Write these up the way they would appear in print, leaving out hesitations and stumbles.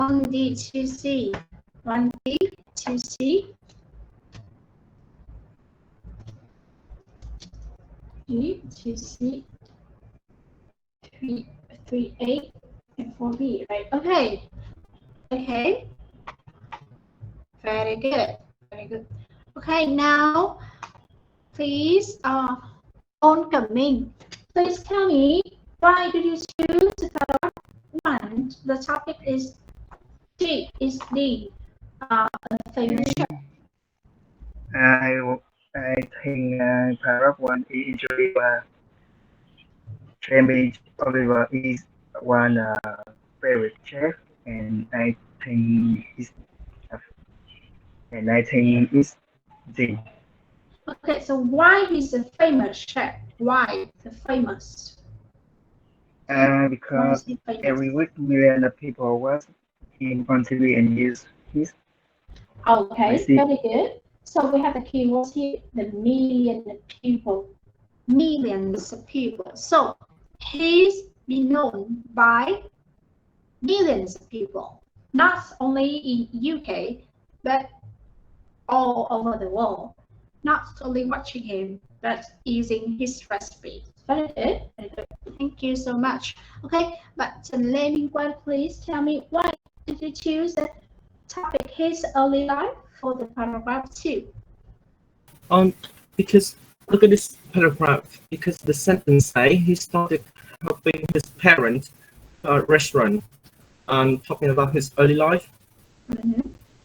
1D2C. 1D2C. 2C. 3A and 4B, right? Okay. Okay. Very good. Very good. Okay, now please on coming. Please tell me why did you choose the paragraph 1? The topic is D. A famous chef. I think paragraph 1 is introduced. Jamie Oliver is one favorite chef, and I think it's the Okay, so why he's a famous chef? Why the famous? Why because is he famous? every week millions of people watch him on TV and use his Okay, recipe. very good. So we have the keywords here, the millions of people. Millions of people. So he's been known by millions of people, not only in UK, but all over the world. Not only watching him, but using his recipes. Very good, very good. Thank you so much. Okay, but Lê Minh Quang, please tell me why did you choose the topic his early life for the paragraph 2? Because look at this paragraph. Because the sentence say he started helping his parents restaurant. Talking about his early life.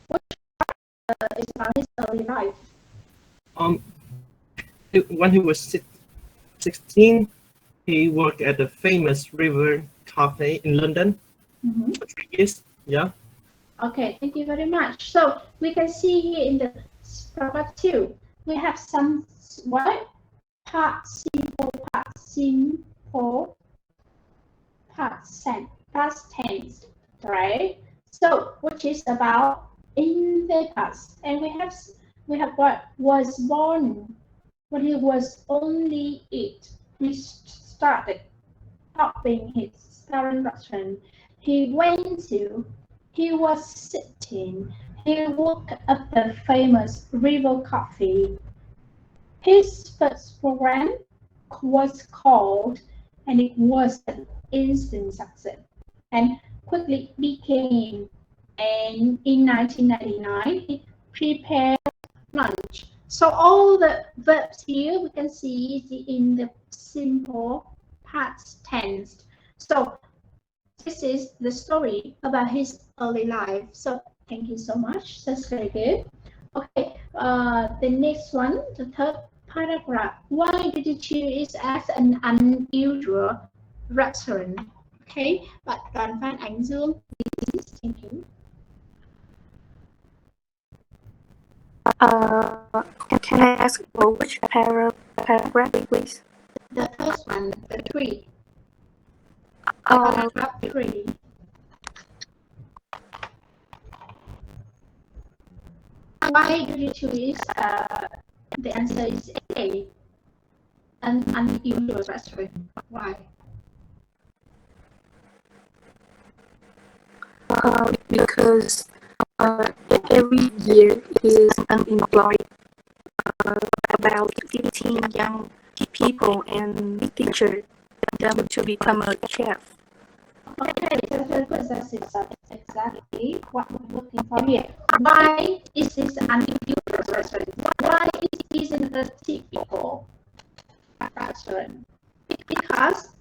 What is about his early life? When he was 16, he worked at the famous River Cafe in London for 3 years. Yeah. Okay, thank you very much. So we can see here in the paragraph 2, we have some what? Past tense, right? So which is about in the past, and we have what was born when he was only 8. He started helping his parent restaurant. He was 16. He worked at the famous River Coffee. His first program was called, and it was an instant success, and quickly became. And in 1999, he prepared lunch. So all the verbs here we can see in the simple past tense. So this is the story about his early life. So thank you so much. That's very good. Okay, the next one, the third paragraph. Why did you choose as an unusual restaurant? Okay, bạn Đoàn Phan Ánh Dương, please. Thank you. Can I ask for which paragraph, please? The first one, the 3. Paragraph 3. Why did you choose? The answer is A. An unusual restaurant. Why? Because every year is unemployed. About 15 young people and teachers them to become a chef. Okay, that's exactly what we're looking for here. Why is this an unusual restaurant? Why isn't a typical restaurant? Because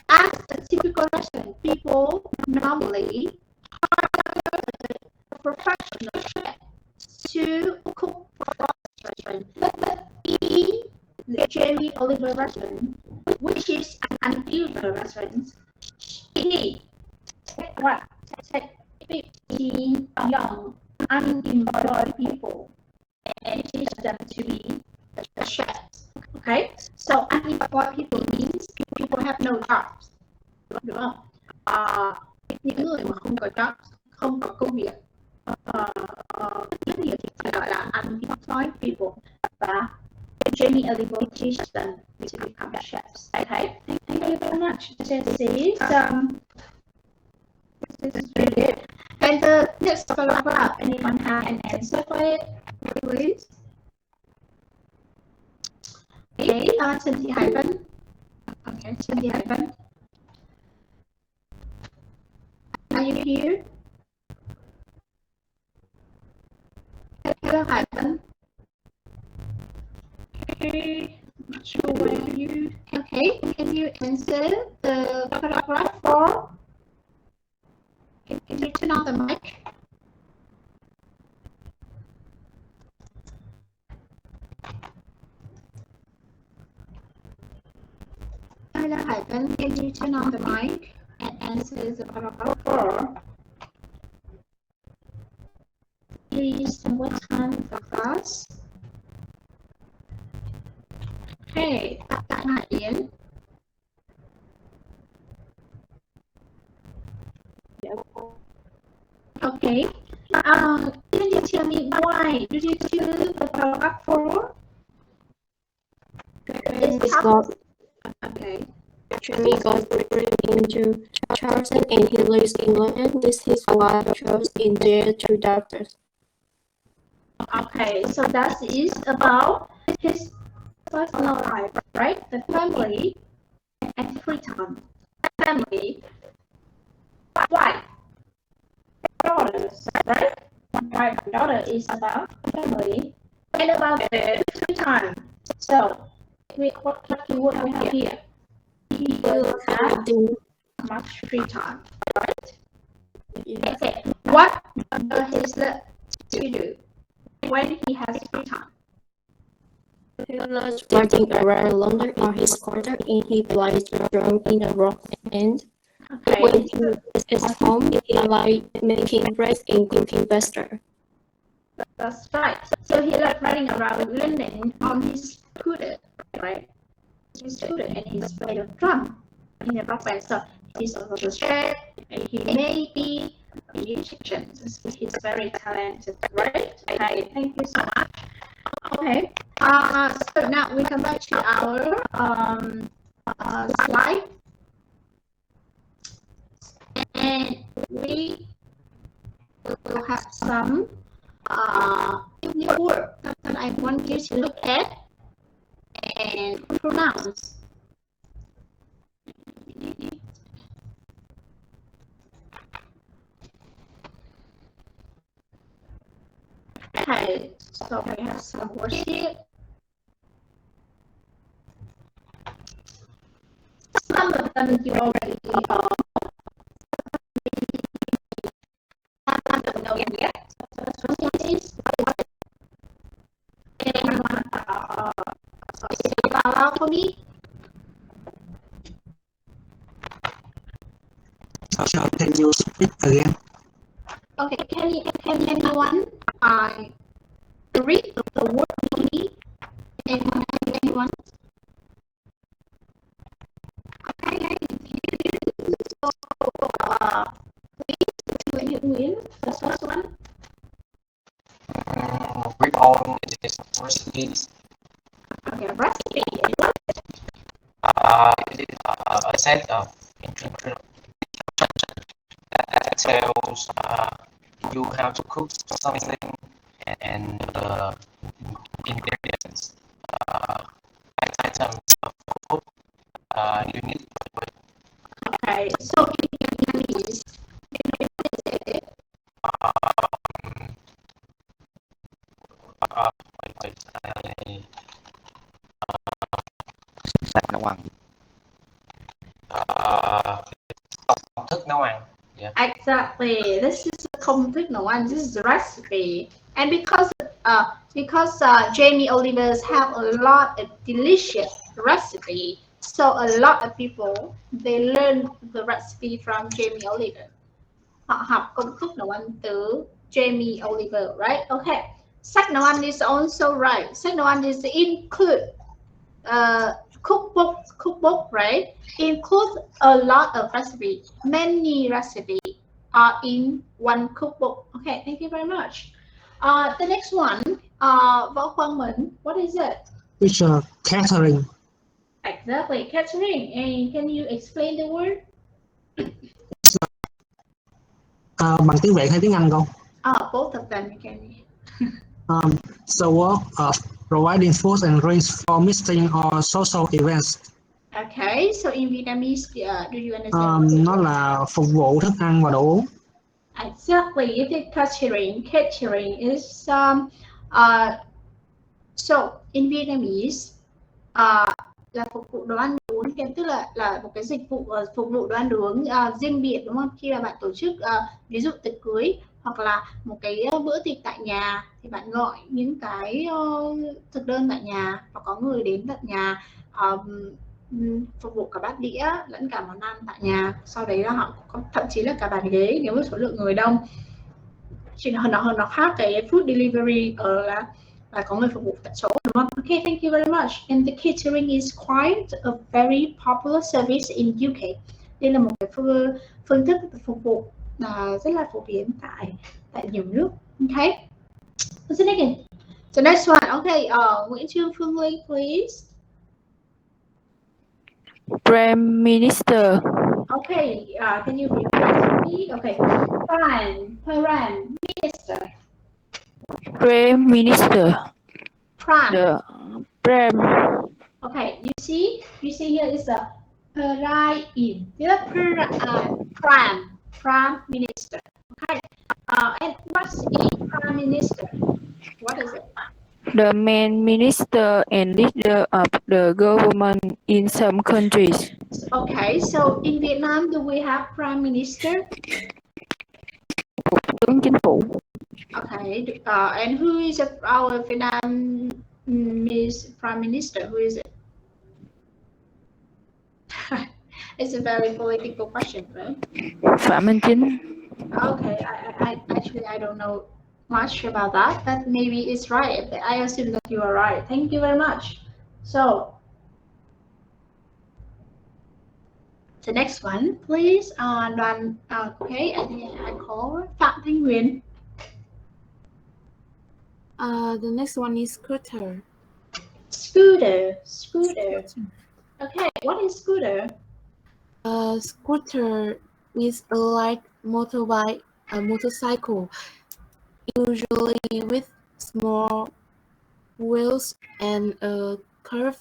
as a typical restaurant, people normally hire a professional chef to cook for the restaurant. But in the Jamie Oliver restaurant, which is an unusual restaurant, he take 15 young unemployed people and teach them to be a chef. Okay, so unemployed people means people have no jobs, đúng không? Những người mà không có jobs, không có công việc, thì gọi là unemployed people. Và Jamie Oliver teach them to become chefs. Okay, thank you very much. This is This is really good. And the next paragraph, anyone have an answer for it, please? Okay, Trần Thị Hải Vân. Okay, Trần Thị Hải Vân. Are you here? Hello, Hải Vân. Okay, not sure where you. Okay, can you answer the paragraph 4? Can you turn on the mic? Hello, Hải Vân, can you turn on the mic and answer the paragraph 4? Please, what time for class? Hey, Bạn Hải Yến. Okay. Can you tell me why did you choose the paragraph 4? Because Okay. Jimmy got recruited into Charleston and he lives in London with his wife Charles in their 2 daughters. Okay, so that is about his personal life, right? The family and free time. Family. Wife. Daughters, right? Wife and daughter is about family and about the free time. So, what keyword we have here? He will have much free time, right? Yes. Okay, what does he do when he has free time? He loves riding around London in his quarter and he plays drum in a rock band. Okay, When he is at home, he likes making bread and cooking pasta. that's right. So he likes riding around London on his scooter, right? His scooter and he's playing a drum in a rock band. So he's also a chef and he may be a musician. He's very talented, right? Okay, thank you so much. Okay, so now we come back to our slide. And we will have some new words that I want you to look at and pronounce. Okay, so we have some words here. Some of them you already know. Don't know yet. So the first one is anyone say it out loud for me? Sasha, can you speak again? Okay, can anyone read the word for me? Anyone? Okay, so please, Nguyễn, the first one. Read all these recipes. Okay, recipe. It is a set of instructions that tells you how to cook something and the ingredients, items of food you need. Okay, so in Vietnamese, Sách nấu ăn. Công thức nấu ăn. Yeah. exactly. This is a complete no one. This is a recipe, and because Jamie Oliver's have a lot of delicious recipe, so a lot of people they learn the recipe from Jamie Oliver. Họ học công thức nấu ăn từ Jamie Oliver, right? Okay. Sách nấu ăn is also right. Sách nấu ăn is include cookbook, right? Includes a lot of recipe. Many recipes are in one cookbook. Okay, thank you very much. The next one, Võ Quang Minh, what is it? It's catering. Exactly, catering. And can you explain the word? Bằng tiếng Việt hay tiếng Anh con? Both of them you can. The work of providing food and drinks for meeting or social events. Okay, so in Vietnamese, do you understand? Nó là phục vụ thức ăn và đồ uống. Exactly. If it's catering is so in Vietnamese là phục vụ đồ ăn đồ uống, tức là một cái dịch vụ phục vụ đồ ăn đồ uống riêng biệt, đúng không? Khi mà bạn tổ chức ví dụ tiệc cưới hoặc là một cái bữa tiệc tại nhà thì bạn gọi những cái thực đơn tại nhà và có người đến tận nhà phục vụ cả bát đĩa lẫn cả món ăn tại nhà. Sau đấy là họ có thậm chí là cả bàn ghế nếu mà số lượng người đông. Chỉ nó khác cái food delivery ở là có người phục vụ tại chỗ, đúng không? Okay, thank you very much. And the catering is quite a very popular service in UK. Đây là một cái phương thức phục vụ rất là phổ biến tại nhiều nước. Okay. What's the next? The next one. Okay, Nguyễn Trương Phương Linh, please. Prime Minister. Okay, can you repeat? Okay, Prime Minister. Prime Minister. Prime. The Prime. Okay, you see here is a prime. Prime Minister. Okay, and what's a Prime Minister? What is it? The main minister and leader of the government in some countries. Okay, so in Vietnam, do we have Prime Minister? Thủ tướng chính phủ. Okay, and who is our Vietnam Prime Minister? Who is it? It's a very political question, right? Phạm Minh Chính. Okay, I actually I don't know much about that, but maybe it's right. I assume that you are right. Thank you very much. So the next one, please. Okay, I call Phạm Thanh Huyền. The next one is scooter. Scooter. Okay, what is scooter? Scooter is a light motorbike, a motorcycle, usually with small wheels and a curved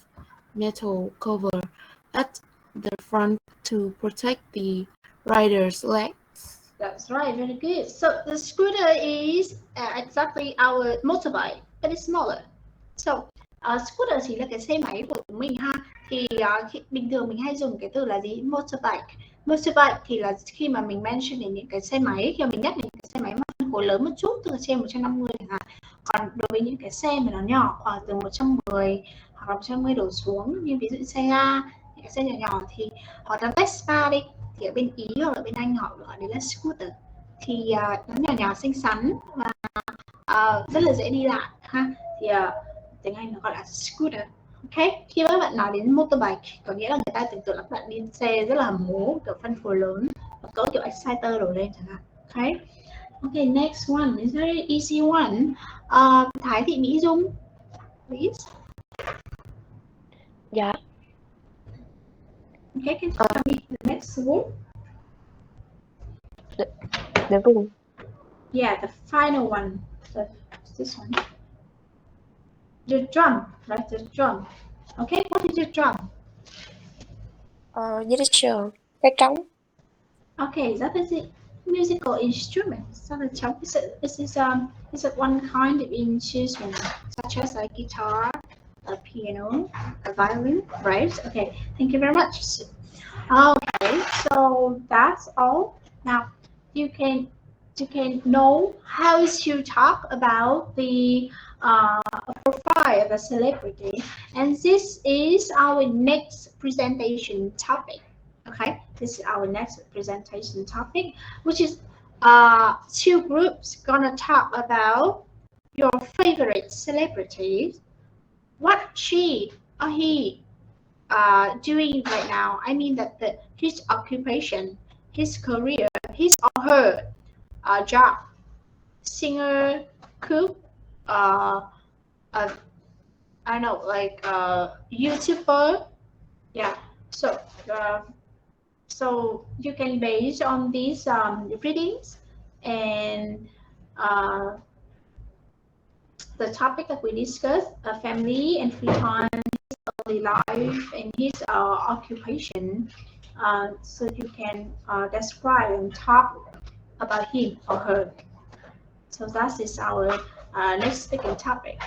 metal cover at the front to protect the rider's legs. That's right, very good. So the scooter is exactly our motorbike, but it's smaller. So scooter chỉ là cái xe máy của mình ha. Thì bình thường mình hay dùng cái từ là gì? Motorbike. Motorbike thì là khi mà mình mention đến những cái xe máy, khi mà mình nhắc đến cái xe máy mà phân khối lớn một chút, từ trên 150 chẳng hạn. Còn đối với những cái xe mà nó nhỏ, khoảng từ 110 hoặc là 150 đổ xuống, như ví dụ xe ga, những cái xe nhỏ nhỏ thì hoặc là Vespa đi, thì ở bên Ý hoặc ở bên Anh họ gọi đấy là scooter. Thì nó nhỏ nhỏ xinh xắn và rất là dễ đi lại ha. Thì tiếng Anh nó gọi là scooter. Ok, khi các bạn nói đến motorbike có nghĩa là người ta tưởng tượng là các bạn đi xe rất là hố, kiểu phân khối lớn, cỡ kiểu Exciter đổ lên chẳng hạn. Ok, okay, next one is very easy one. Thái Thị Mỹ Dung, please. Dạ. Okay, can you tell me the next word? The room. Yeah, the final one. So this one. The drum, right? The drum. Okay, what is the drum? Didgeridoo. Cái trống. Okay, that is a musical instrument. So the drum is a one kind of instrument, such as a guitar, a piano, a violin, right? Okay, thank you very much. Okay, so that's all. Now you can know how to talk about the profile of a celebrity, and this is our next presentation topic. Okay, this is our next presentation topic, which is two groups gonna talk about your favorite celebrities, what she or he doing right now. I mean that his occupation, his career, his or her job, singer, cook, I don't know, like YouTuber. Yeah, so you can base on these readings and the topic that we discussed, family and free time, daily life, and his occupation, so you can describe and talk about him or her. So that is our next speaking topic.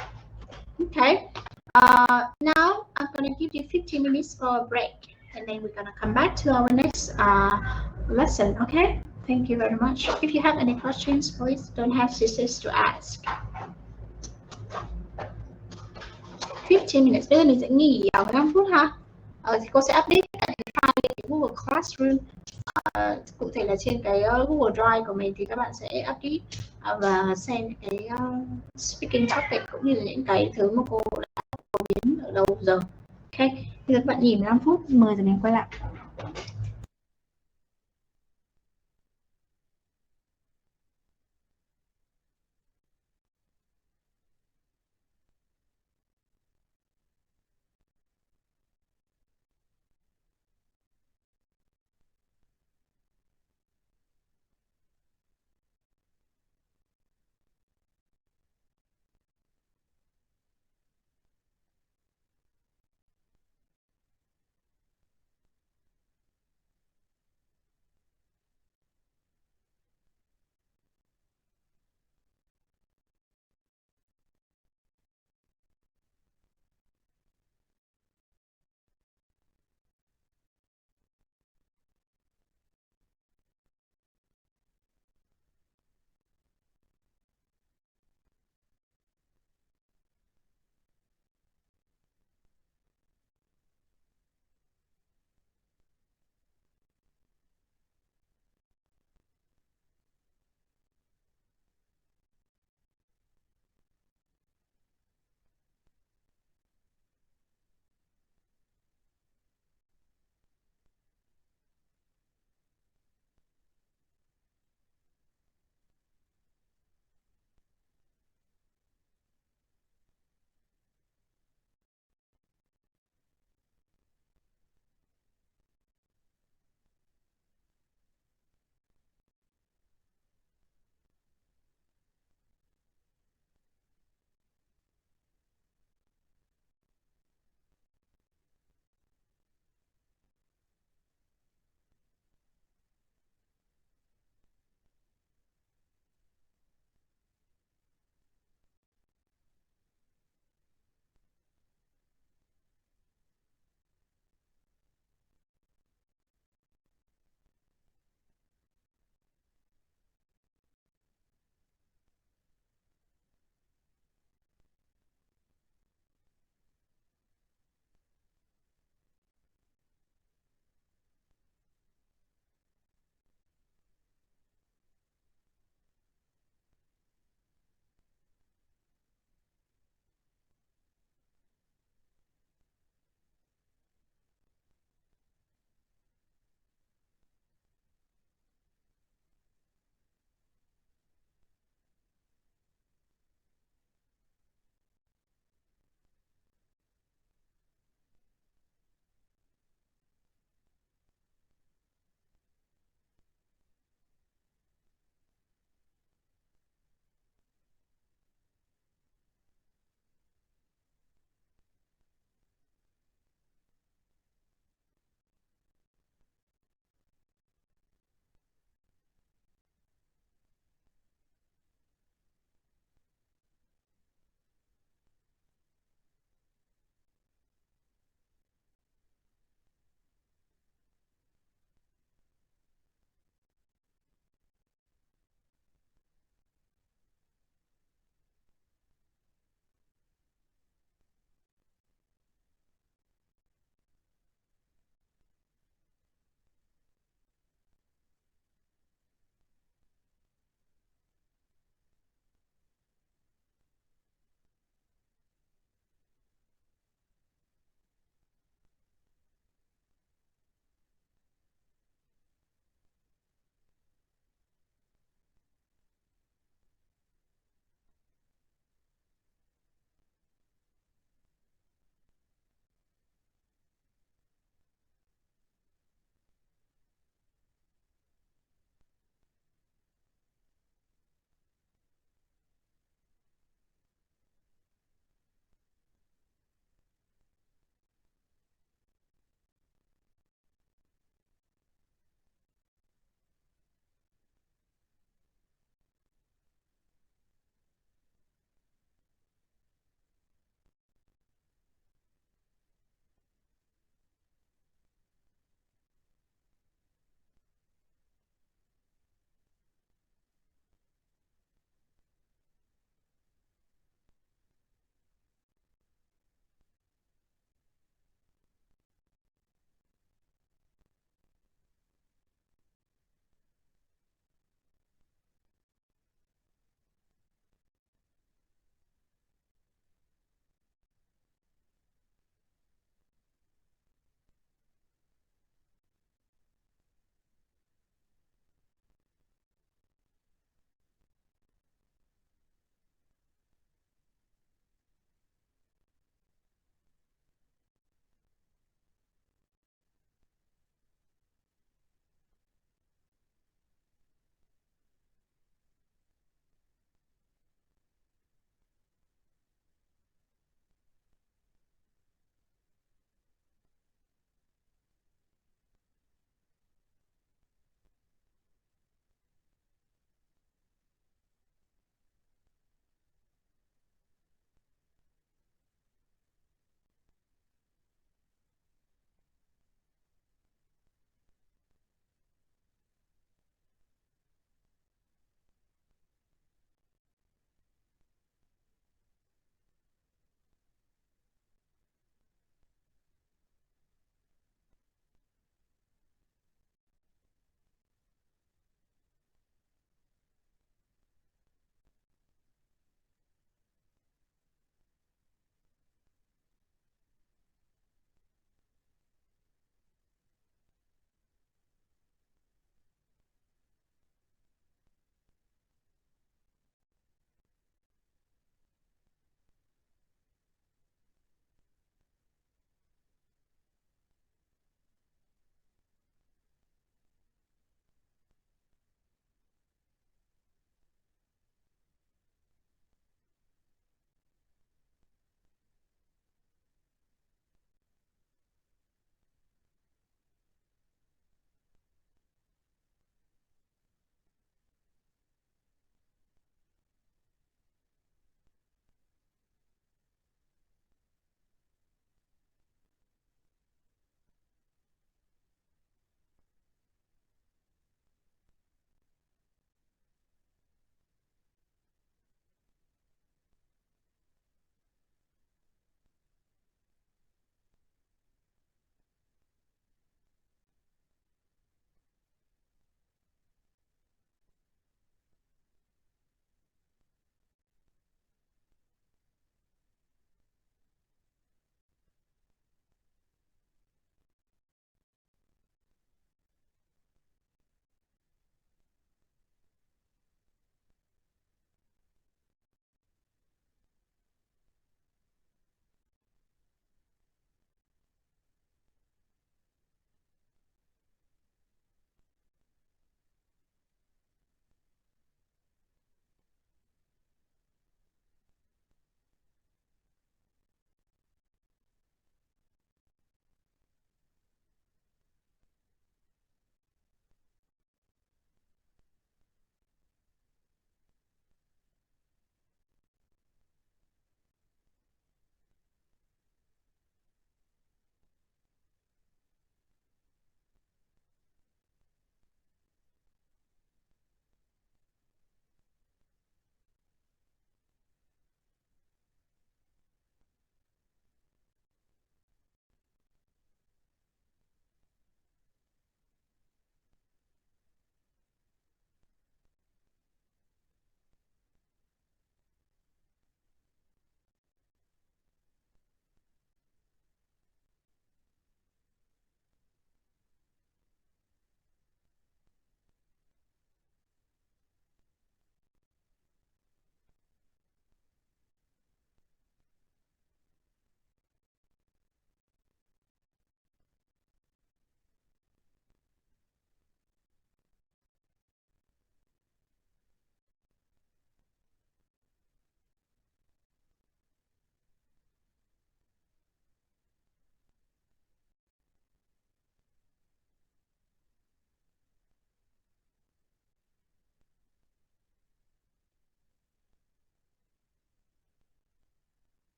Okay. Now I'm gonna give you 15 minutes for a break, and then we're gonna come back to our next lesson. Okay. Thank you very much. If you have any questions, please don't hesitate to ask. 15 minutes. Bây giờ mình sẽ nghỉ 15 phút ha. Thì cô sẽ update cái file cái Google Classroom. Cụ thể là trên cái Google Drive của mình thì các bạn sẽ update và xem cái speaking topic cũng như là những cái thứ mà cô đã phổ biến ở đầu giờ. Ok, bây giờ các bạn nghỉ 15 phút, mời rồi mình quay lại.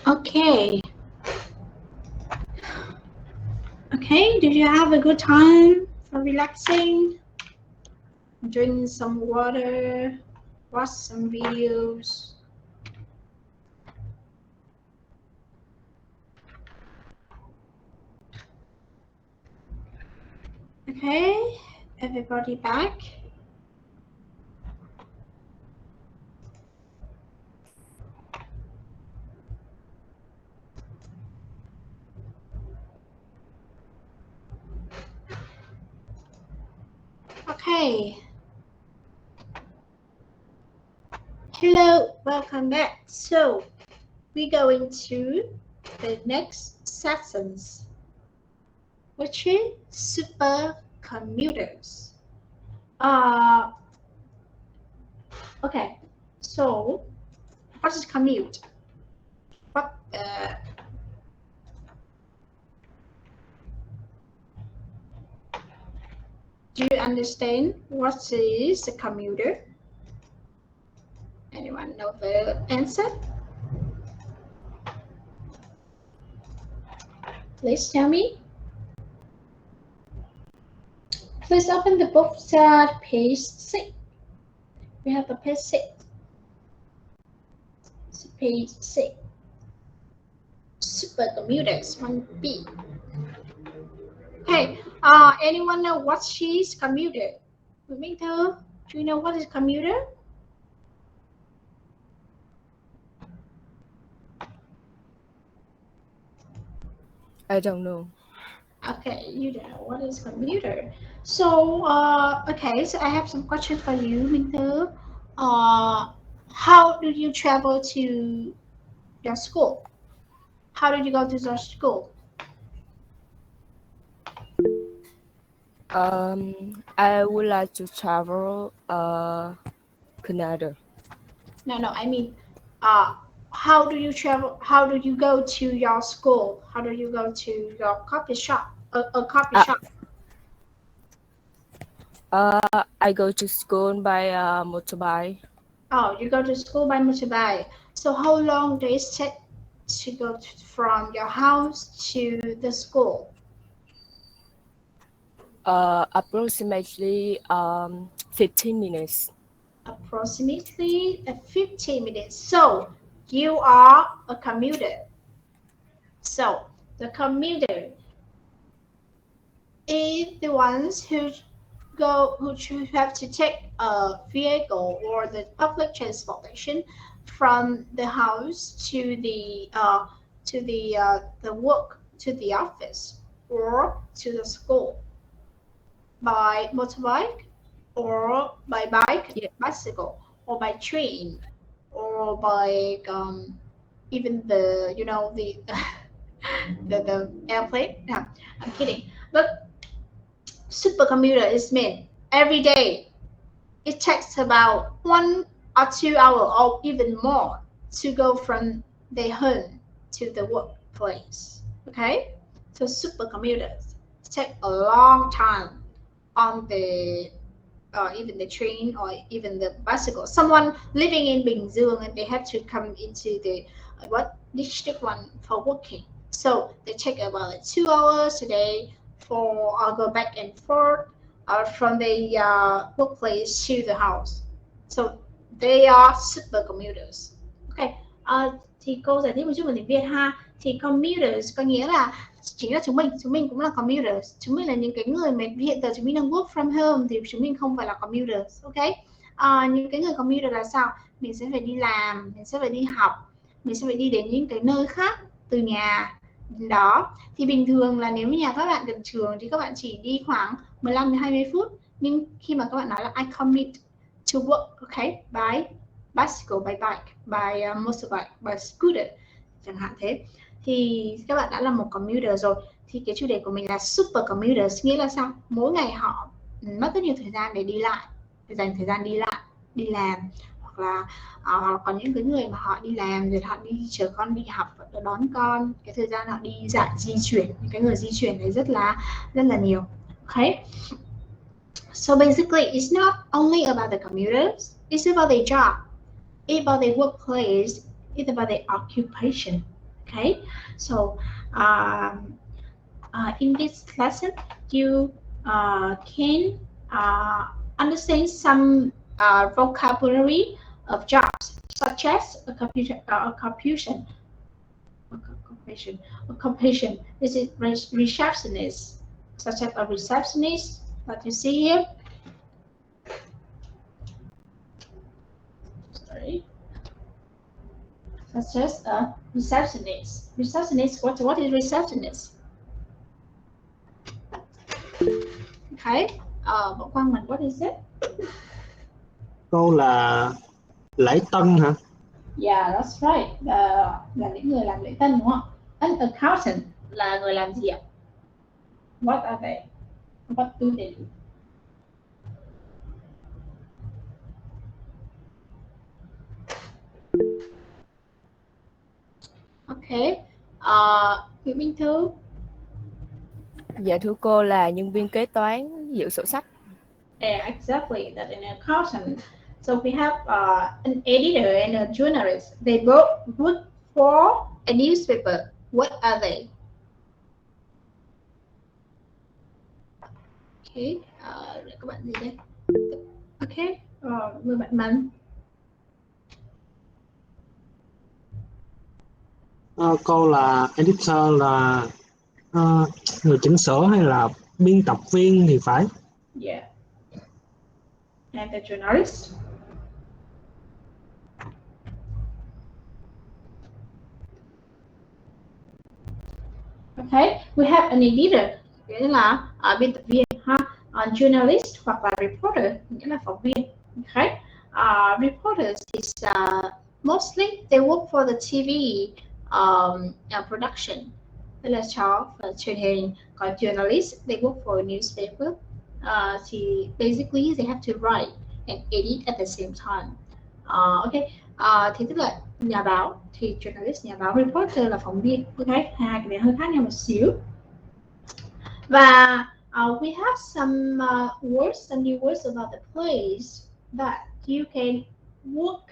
Okay. Okay, did you have a good time for relaxing? Drink some water, watch some videos. Okay, everybody back? Okay. Hello, welcome back. So we go into the next sessions, which is supercomputers. Okay, so what is commute? What do you understand what is a commuter? Anyone know the answer? Please tell me. Please open the book at page 6. We have a page 6. So page 6. Supercomputers 1B. Okay, anyone know what is commuter? Minh Thư, do you know what is commuter? I don't know. Okay, you don't know what is commuter. So, okay, so I have some questions for you, Minh Thư. How did you travel to your school? How did you go to your school? I would like to travel Canada. No, I mean, how do you travel? How do you go to your school? How do you go to your coffee shop? A coffee shop. I go to school by motorbike. Oh, you go to school by motorbike. So how long does it take to go from your house to the school? Approximately 15 minutes. Approximately 15 minutes. So you are a commuter. So the commuter is the ones who have to take a vehicle or the public transportation from the house to the work, to the office, or to the school by motorbike, or by bike, bicycle, or by train, or by even the the airplane. No, I'm kidding. But supercomputer is meant every day. It takes about 1 or 2 hours or even more to go from their home to the workplace. Okay, so supercomputers take a long time on the even the train or even the bicycle. Someone living in Bình Dương and they have to come into the district one for working. So they take about 2 hours a day for go back and forth from the workplace to the house. So they are supercomputers. Okay. Thì cô giải thích một chút về tiếng Việt ha. Thì commuters có nghĩa là chính là chúng mình cũng là commuters. Chúng mình là những cái người mà hiện giờ chúng mình đang work from home thì chúng mình không phải là commuters. Ok. Những cái người commuter là sao? Mình sẽ phải đi làm, mình sẽ phải đi học, mình sẽ phải đi đến những cái nơi khác từ nhà đó. Thì bình thường là nếu như nhà các bạn gần trường thì các bạn chỉ đi khoảng 15 đến 20 phút. Nhưng khi mà các bạn nói là I commute to work, okay, by bicycle, by bike, by motorbike, by scooter chẳng hạn thế, thì các bạn đã là một commuter rồi. Thì cái chủ đề của mình là super commuters, nghĩa là sao? Mỗi ngày họ mất rất nhiều thời gian để đi lại, để dành thời gian đi lại, đi làm, hoặc là có những cái người mà họ đi làm rồi họ đi chở con đi học, đón con, cái thời gian họ đi di chuyển, những cái người di chuyển này rất là nhiều. Okay. So basically, it's not only about the commuters, it's about their job, it's about their workplace, It's about the occupation. Okay, so in this lesson, you can understand some vocabulary of jobs, such as occupation. This is receptionist, such as a receptionist, that you see here. Sorry. Such as a receptionist. Receptionist, what is receptionist? Okay, Bảo Quang mình, what is it? Câu là lễ tân hả? Yeah, that's right. Là những người làm lễ tân đúng không? An accountant là người làm gì ạ? What are they? What do they do? Okay. Nguyễn Minh Thư. Dạ thưa cô là nhân viên kế toán giữ sổ sách. Yeah, exactly. That an accountant. So we have an editor and a journalist. They both work for a newspaper. What are they? Okay. Các bạn gì đây? Okay. Mời bạn Mạnh. Câu là editor là người chỉnh sửa hay là biên tập viên thì phải. Yeah. And the journalist. Okay, we have an editor, nghĩa là biên tập viên ha, journalist hoặc là reporter, nghĩa là phóng viên. Okay, reporters is mostly they work for the TV production. Đây là cho truyền hình. Còn journalist they work for a newspaper. Thì basically they have to write and edit at the same time. Okay, thì tức là nhà báo thì journalist nhà báo, reporter là phóng viên. Okay, hai cái này hơi khác nhau một xíu. Và we have some new words about the place that you can work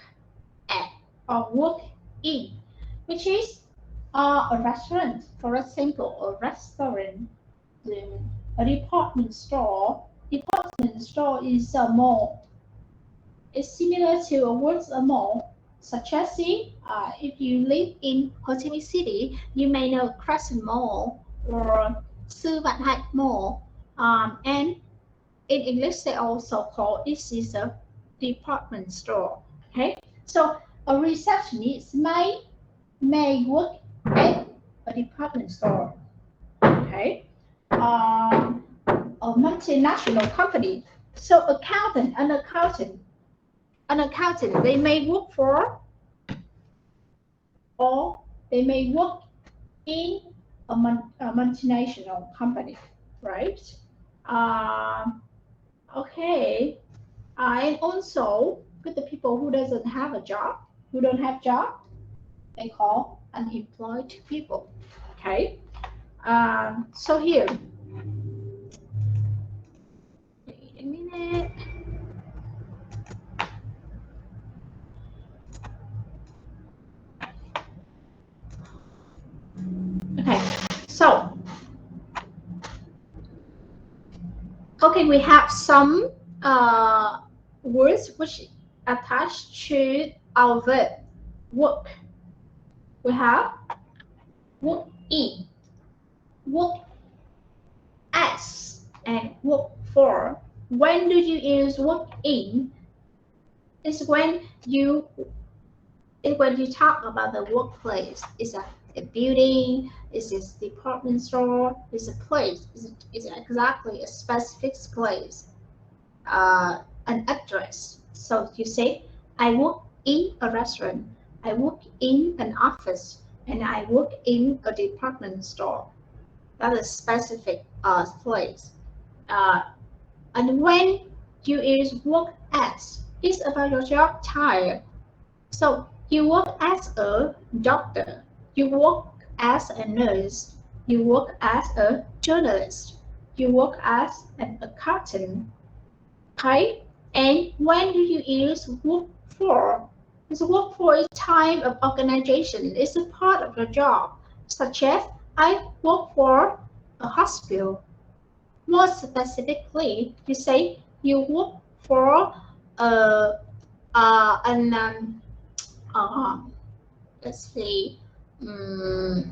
at or work in, which is a restaurant, for example, a restaurant, a department store. Department store is a mall. It's similar to a word a mall, such as if you live in Ho Chi Minh City, you may know Crescent Mall or Sư Vạn Hạnh Mall. And in English, they also call it is a department store. Okay, so a receptionist may work at a department store. Okay, a multinational company. So an accountant, they may work for, or they may work in a multinational company, right? Okay, and also with the people who don't have job, they call unemployed people. Okay, so here, wait a minute. Okay, so we have some words which attach to our verb work. We have work in, work as, and work for. When do you use work in? It's when you talk about the workplace. It's a building, it's a department store, it's a place, it's exactly a specific place, an address. So you say, I work in a restaurant, I work in an office, and I work in a department store. That is specific place. And when you use work as, it's about your job title. So you work as a doctor, you work as a nurse, you work as a journalist, you work as an accountant. Okay, and when do you use work for? It's work for a type of organization. It's a part of your job, such as I work for a hospital. More specifically, you say you work for a an let's see, um,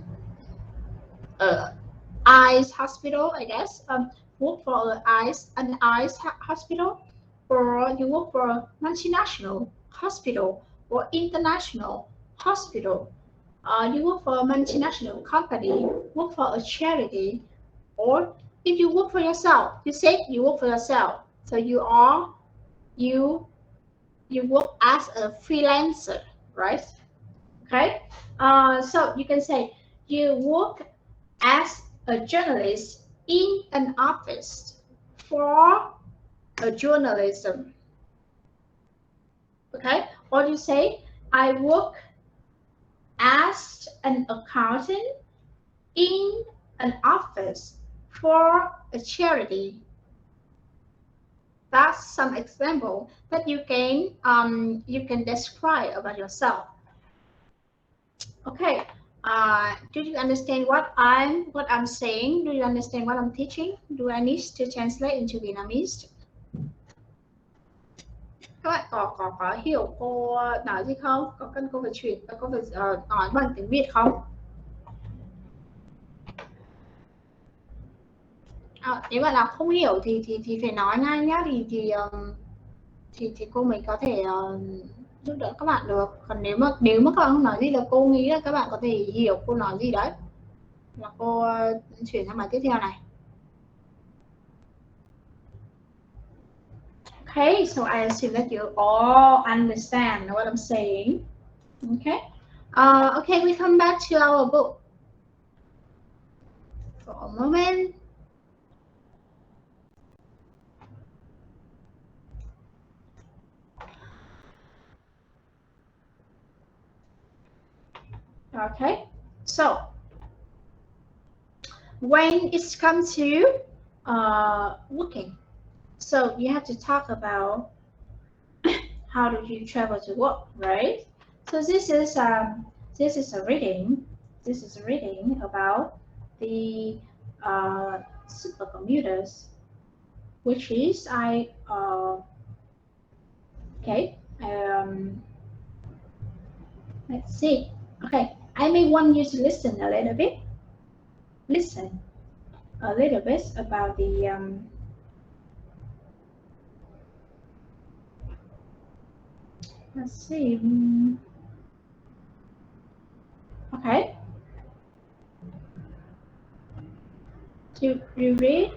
eyes hospital, I guess. Work for an eyes hospital, or you work for a multinational hospital or international hospital. You work for a multinational company, work for a charity, or if you work for yourself, you say you work for yourself. So you you work as a freelancer, right? Okay. So you can say you work as a journalist in an office for a journalism. Okay. Or you say I work as an accountant in an office for a charity. That's some example that you can describe about yourself. Okay. Do you understand what I'm saying? Do you understand what I'm teaching? Do I need to translate into Vietnamese? Các bạn có hiểu cô nói gì không? Có cần cô phải có phải nói bằng tiếng Việt không? Nếu mà là không hiểu thì phải nói ngay nhá, thì cô mới có thể giúp đỡ các bạn được. Còn nếu mà các bạn không nói gì là cô nghĩ là các bạn có thể hiểu cô nói gì đấy, là cô chuyển sang bài tiếp theo này. Okay, so I assume that you all understand what I'm saying. Okay. Okay, we come back to our book for a moment. Okay, so when it's come to working, so you have to talk about how do you travel to work, right? So this is a reading. This is a reading about the supercomputers, which is okay. Let's see. Okay, I may want you to listen a little bit. Listen a little bit about the let's see. Okay. You read.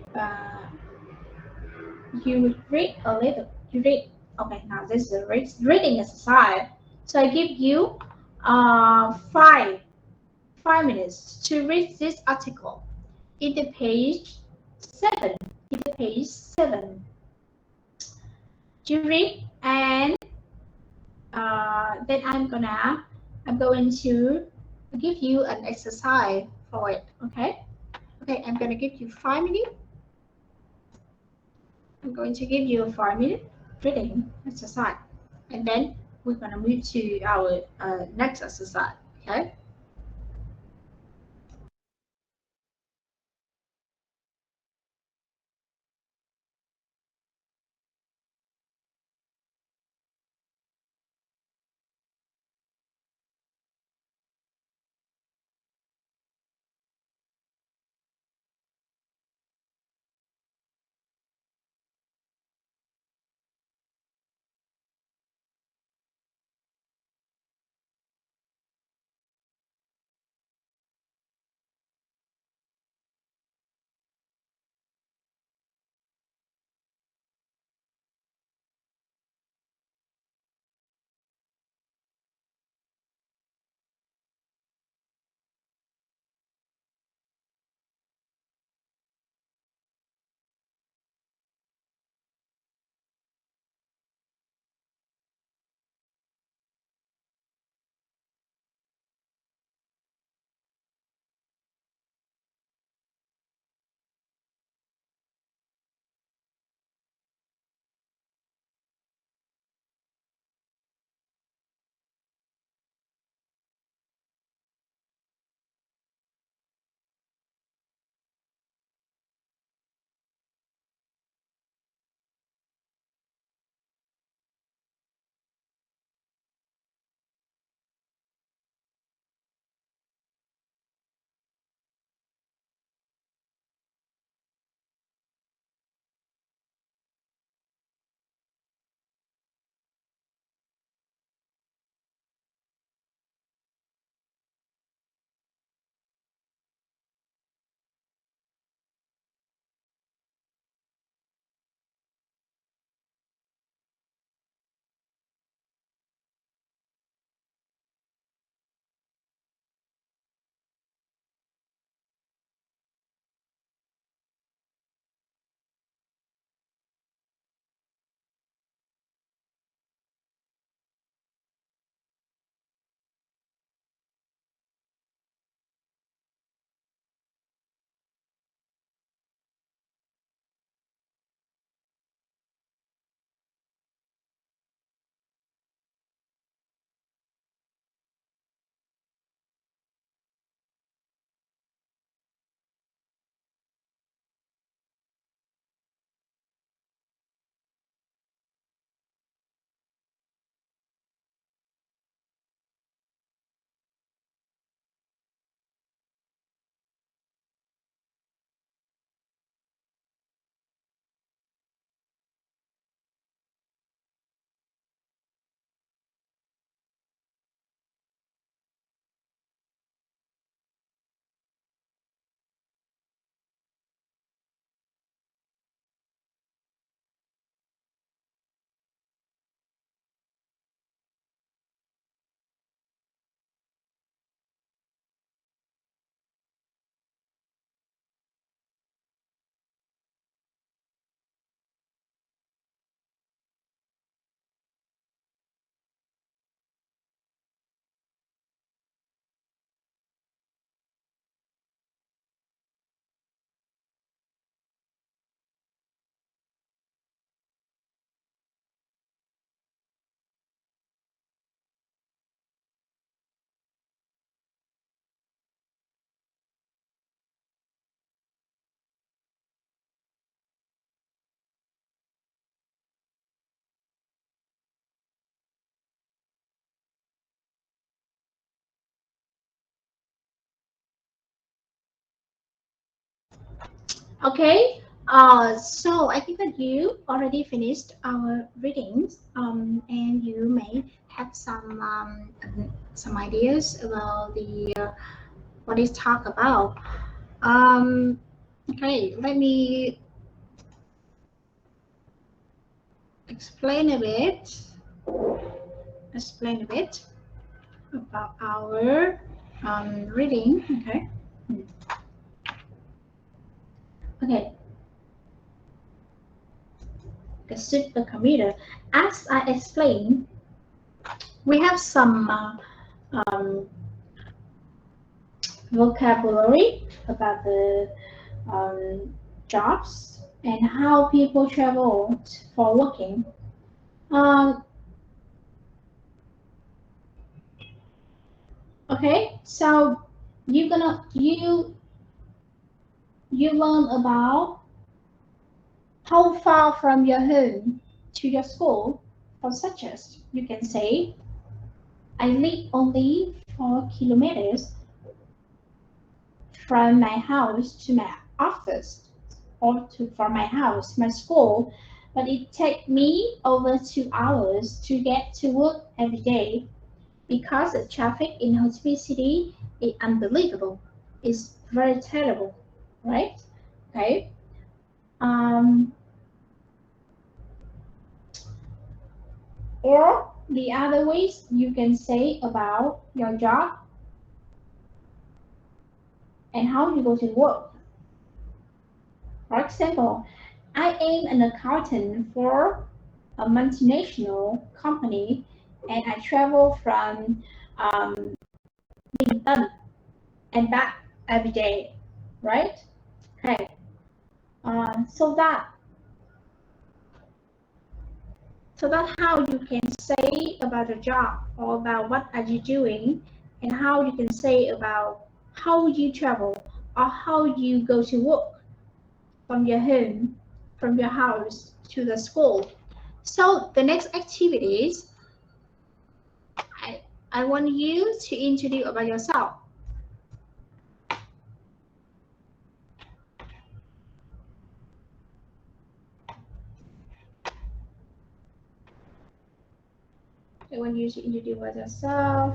You read a little. You read. Okay. Now this is a reading exercise. So I give you five minutes to read this article. In the page 7. In the page 7. You read, and then I'm going to give you an exercise for it. Okay. Okay, I'm going to give you 5 minutes. I'm going to give you a 5-minute reading exercise, and then we're going to move to our next exercise. Okay. Okay. So I think that you already finished our readings, and you may have some ideas about the what is talk about. Okay, let me explain a bit. Explain a bit about our reading. Okay. Okay. The supercomputer. As I explained, we have some vocabulary about the jobs and how people travel for working. Okay, so you learn about how far from your home to your school. For such as you can say, I live only 4 kilometers from my house to my office, or from my house to my school, but it takes me over 2 hours to get to work every day because the traffic in Ho Chi Minh City is unbelievable. It's very terrible, right? Okay. Or the other ways you can say about your job and how you go to work. For example, I am an accountant for a multinational company and I travel from Bintan and back every day, right? Okay. So that's how you can say about the job or about what are you doing and how you can say about how you travel or how you go to work from your home, from your house to the school. So the next activities, I want you to introduce about yourself. I want you to introduce about yourself.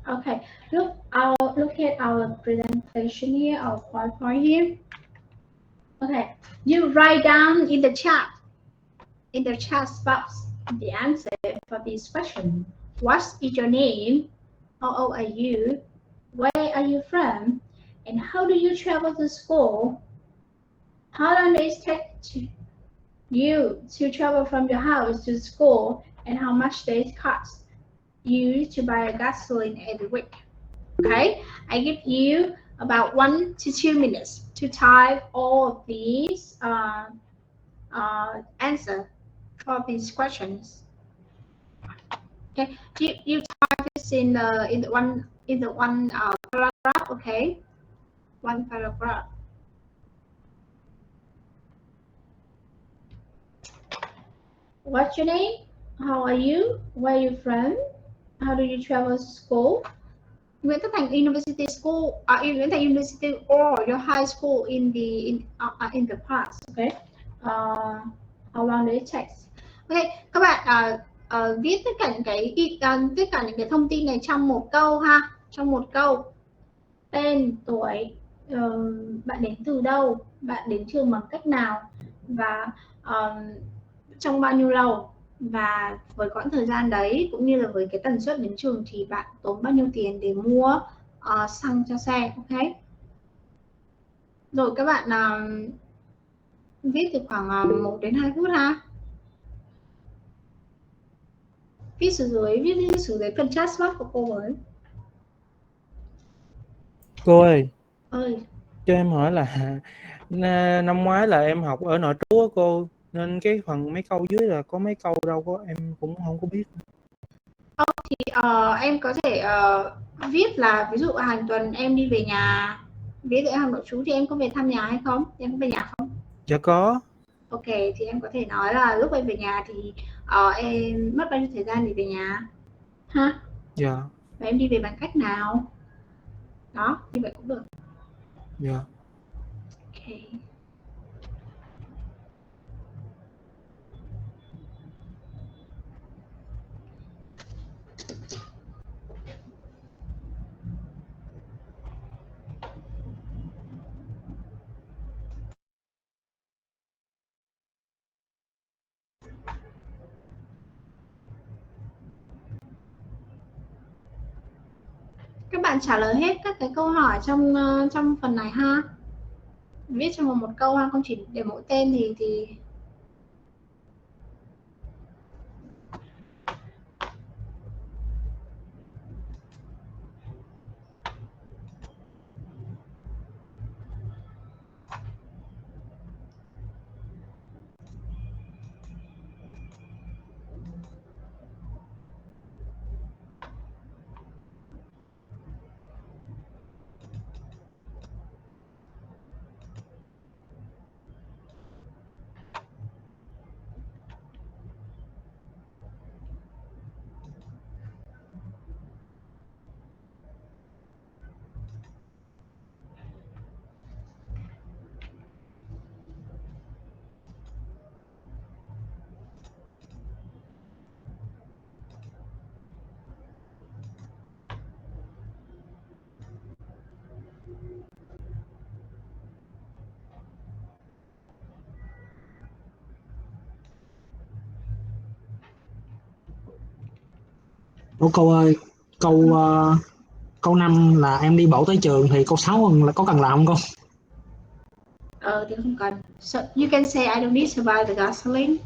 Okay, look at our presentation here, our PowerPoint here. Okay, you write down in the chat box the answer for this question. What is your name? How old are you? Where are you from? And how do you travel to school? How long does it take you to travel from your house to school? And how much does it cost you to buy a gasoline every week? Okay, I give you about 1 to 2 minutes to type all of these answer for these questions. Okay, you type this in the one paragraph. Okay, one paragraph. What's your name? How are you? Where are you from? How do you travel to school? Nguyễn Tất Thành University School, Nguyễn Thành University or your high school in the past. Okay. How long did it take? Okay, các bạn viết tất cả những cái thông tin này trong một câu ha, trong một câu. Tên, tuổi, bạn đến từ đâu, bạn đến trường bằng cách nào và trong bao nhiêu lâu và với quãng thời gian đấy cũng như là với cái tần suất đến trường thì bạn tốn bao nhiêu tiền để mua xăng cho xe. Ok, rồi các bạn viết từ khoảng 1 đến 2 phút ha. Viết xuống dưới phần chat box của cô với. Cô ơi, Ơi, cho em hỏi là năm ngoái là em học ở nội trú á cô, nên cái phần mấy câu dưới là có mấy câu đâu có em cũng không có biết. thì em có thể viết là ví dụ hàng tuần em đi về nhà ví dụ em học nội trú thì em có về thăm nhà hay không? Em có về nhà không? Dạ có. Ok, thì em có thể nói là lúc em về nhà thì em mất bao nhiêu thời gian để về nhà ha? Dạ. Và em đi về bằng cách nào? Đó, như vậy cũng được. Dạ. Ok. Các bạn trả lời hết các cái câu hỏi trong phần này ha. Viết cho một câu ha, không chỉ để mỗi tên thì Ủa cô ơi, câu 5 là em đi bộ tới trường thì câu 6 là có cần làm không cô? thì không cần. So you can say I don't need to buy the gasoline.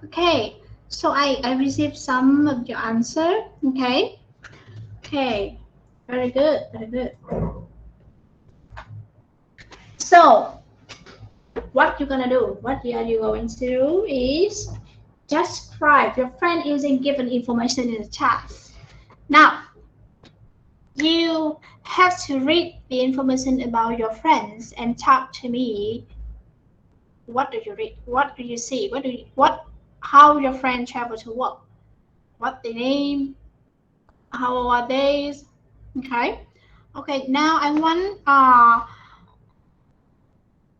Okay, so I received some of your answer. Okay. Okay. Very good. Very good. So what you're gonna do? What are you going to do is describe your friend using given information in the chat. Now you have to read the information about your friends and talk to me. What do you read? What do you see? How your friend travel to work? What the name? How are they? Okay. Okay. Now I want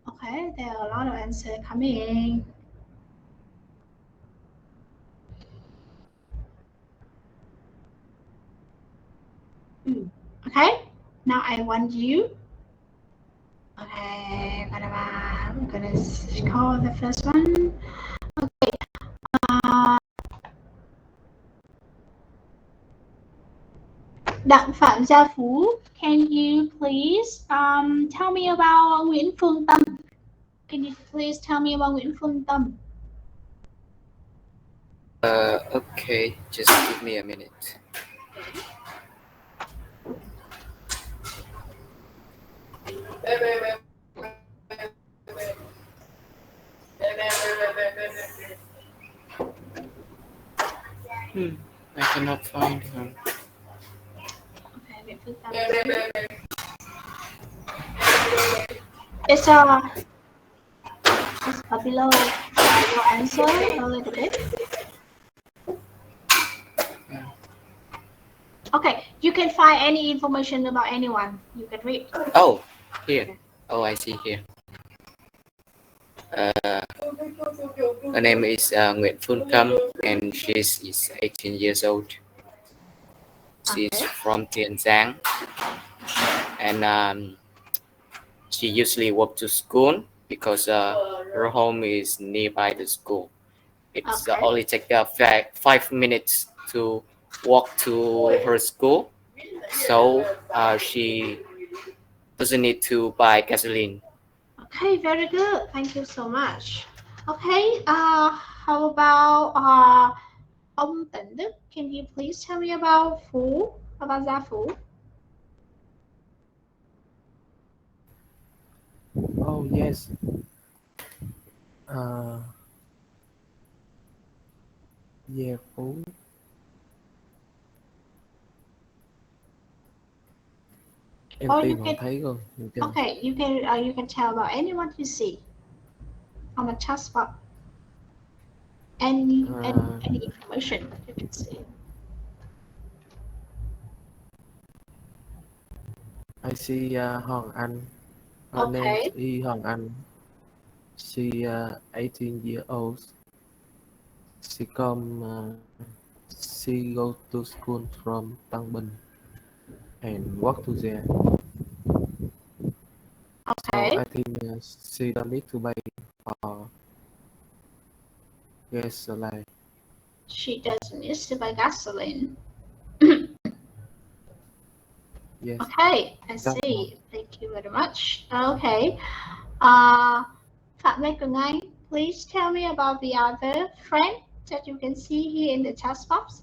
okay, there are a lot of answers coming. Okay. Now I want you. Okay, I'm gonna call the first one. Okay. Đặng Phạm Gia Phú, can you please tell me about Nguyễn Phương Tâm? Can you please tell me about Nguyễn Phương Tâm? Okay, just give me a minute. I cannot find her. Okay, Nguyễn Phương Tâm. It's below your answer a little bit. Okay, you can find any information about anyone. You can read. Oh, here. Oh, I see here. Her name is Nguyễn Phương Tâm, and she is 18 years old. She's from Tiền Giang, and she usually walk to school because her home is nearby the school. It's only take 5 minutes to walk to her school, so she doesn't need to buy gasoline. Okay, very good. Thank you so much. Okay, how about ông Tịnh Đức? Can you please tell me about Gia Phú? Oh yes. Gia Phú. Em tìm không thấy rồi. Okay, you can tell about anyone you see on the chat spot. Any information you can see. I see Hoàng Anh. Her name is Hoàng Anh. She 18 years old. She go to school from Tăng Bình and walk to there. Okay. So I think she don't need to buy gasoline. She doesn't need to buy gasoline. Yes. Okay, I see. Thank you very much. Okay. Phạm Lê Cường Anh, please tell me about the other friend that you can see here in the chat box.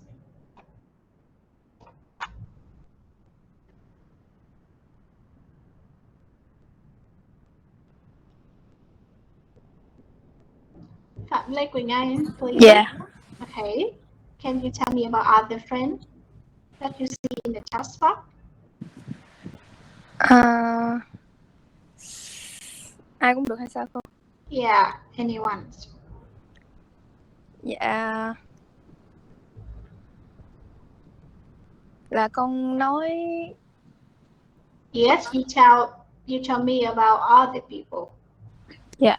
Phạm Lê Quỳnh Anh, please. Yeah. Okay. Can you tell me about other friend that you see in the chat box? Ai cũng được hay sao cô? Yeah, anyone. Dạ. Là con nói. Yes, you tell me about other people. Yeah.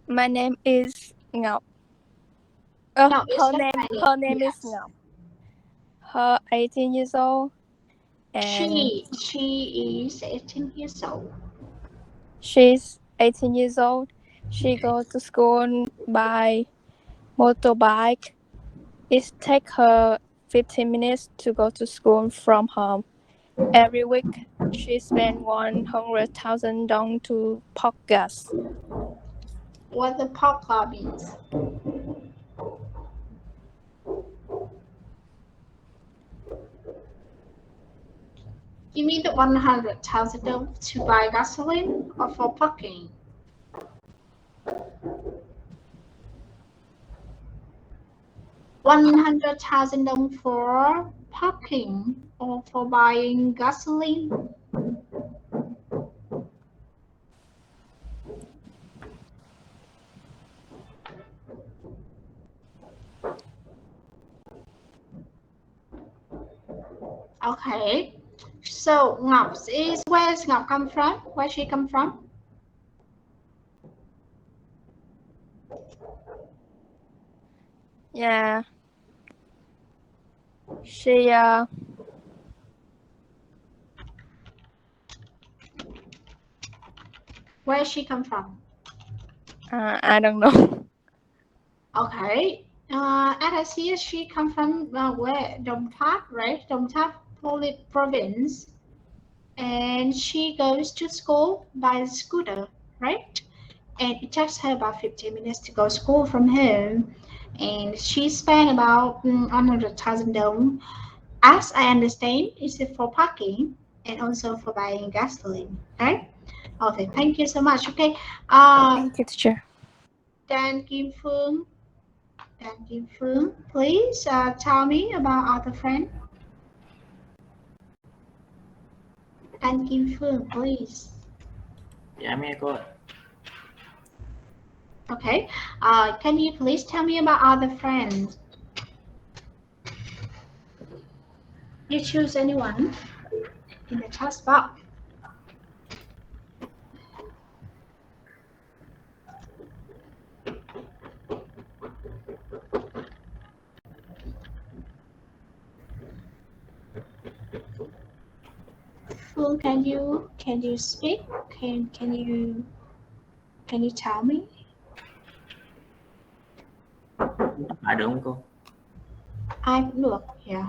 My name is Ngọc. No, her name yes. is Ngọc. Her 18 years old. And she is 18 years old. She's 18 years old. She goes to school by motorbike. It takes her 15 minutes to go to school from home. Every week, she spent 100,000 dong to park gas. What the park car means? You mean the 100,000 dong to buy gasoline or for parking? $100,000 for parking or for buying gasoline? Okay, so Ngọc is, where's Ngọc come from? Where she come from? Yeah. She Where she come from? I don't know. Okay. As I see, she come from where? Đồng Tháp, right? Đồng Tháp province. And she goes to school by scooter, right? And it takes her about 15 minutes to go to school from home. And she spent about 100,000 dong. As I understand, it's for parking and also for buying gasoline, right? Okay, thank you so much. Okay. Thank you, teacher. Dan Kim Phương, please tell me about other friend. Dan Kim Phương, please. Dạ mẹ cô ạ. Okay. Can you please tell me about other friends? You choose anyone in the chat box. Phương, can you speak? Can you tell me? Phải được không cô? Ai cũng được, yeah.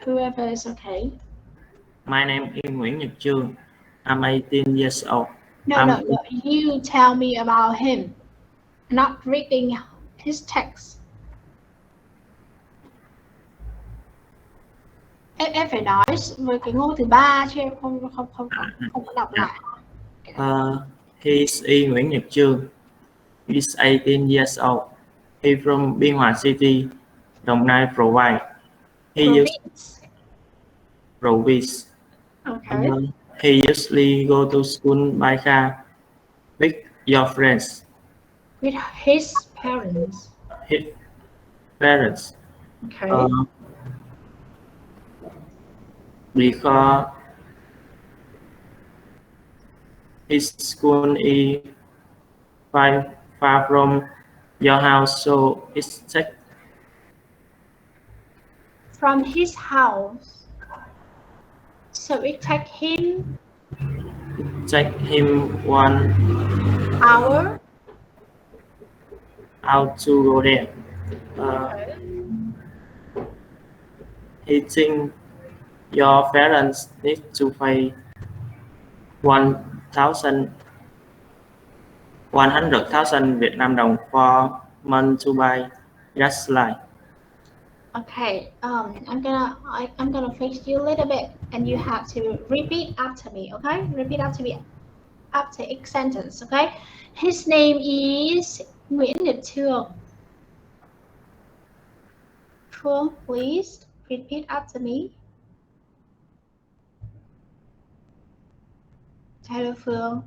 Whoever is okay. My name is Nguyễn Nhật Trương. I'm 18 years old. No. You tell me about him. Not reading his text. Em phải nói với cái ngôn từ ba chứ em không có đọc lại. He's E. Nguyễn Nhật Trương. He's 18 years old. He's from Biên Hòa City, Đồng Nai Province. Province. Okay. He usually go to school by car with your friends. With his parents. His parents. Okay. Because his school is far from your house, so it's take from his house. So it take him 1 hour out to go there. He think your parents need to pay 100,000 Việt Nam đồng for month to buy gasoline. Okay, I'm gonna fix you a little bit, and you have to repeat after me. Okay, repeat after me after each sentence. Okay, his name is Nguyễn Nhật Trương. Phương, please repeat after me. Hello, Phương.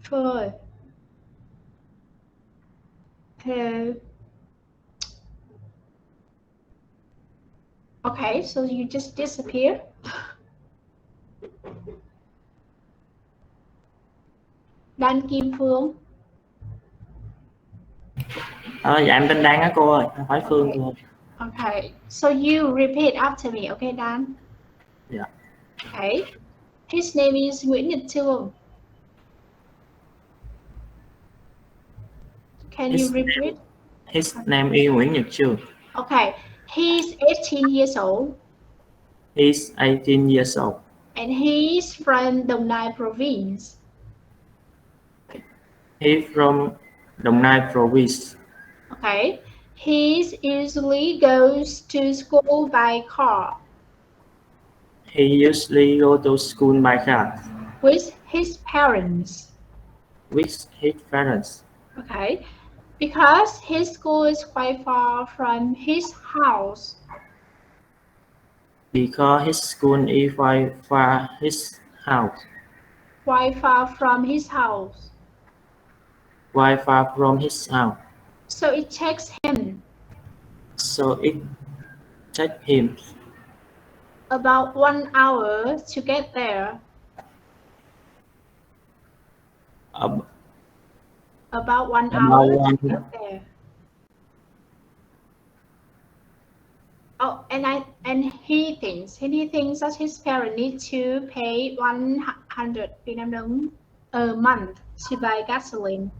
Phương. Hello. Okay, so you just disappear. Dan Kim Phương. Dạ em tên Dan á cô ơi, không phải Phương cô ơi. Okay, so you repeat after me, okay, Dan? Yeah. Okay. His name is Nguyễn Nhật Trương. Can you repeat? His name is Nguyễn Nhật Trường. Okay, he's 18 years old. He's 18 years old. And he's from Đồng Nai province. He's from Đồng Nai province. Okay, he usually goes to school by car. He usually go to school by car. With his parents. With his parents. Okay, because his school is quite far from his house. Because his school is quite far his house. Quite far from his house. Quite far from his house. So it takes him. So it takes him about 1 hour to get there. About 1 hour to get there. Oh, and he thinks that his parents need to pay 100 Vietnam đồng a month to buy gasoline.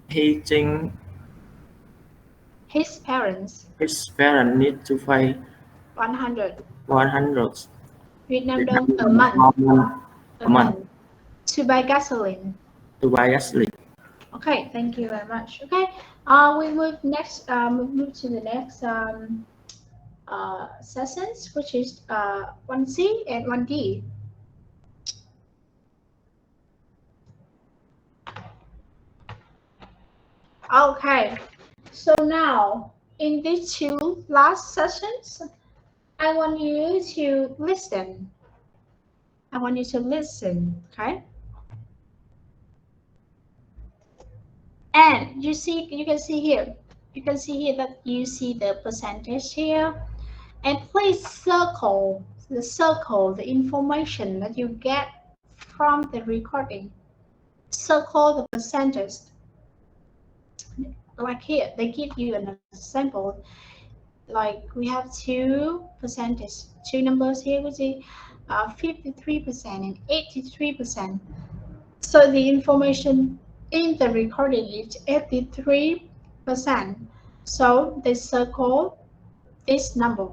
He thinks his parents need to pay 100 Vietnam đồng a month to buy gasoline. Okay, thank you very much. Okay, we move next. We move to the next sessions, which is 1C and 1D. Okay, so now in these two last sessions, I want you to listen. Okay? And you can see here that you see the percentage here. And please circle the information that you get from the recording. Circle the percentage. Like here, they give you an example. Like we have two numbers here, which is 53% and 83%. So the information in the recording is 83%. So they circle this number.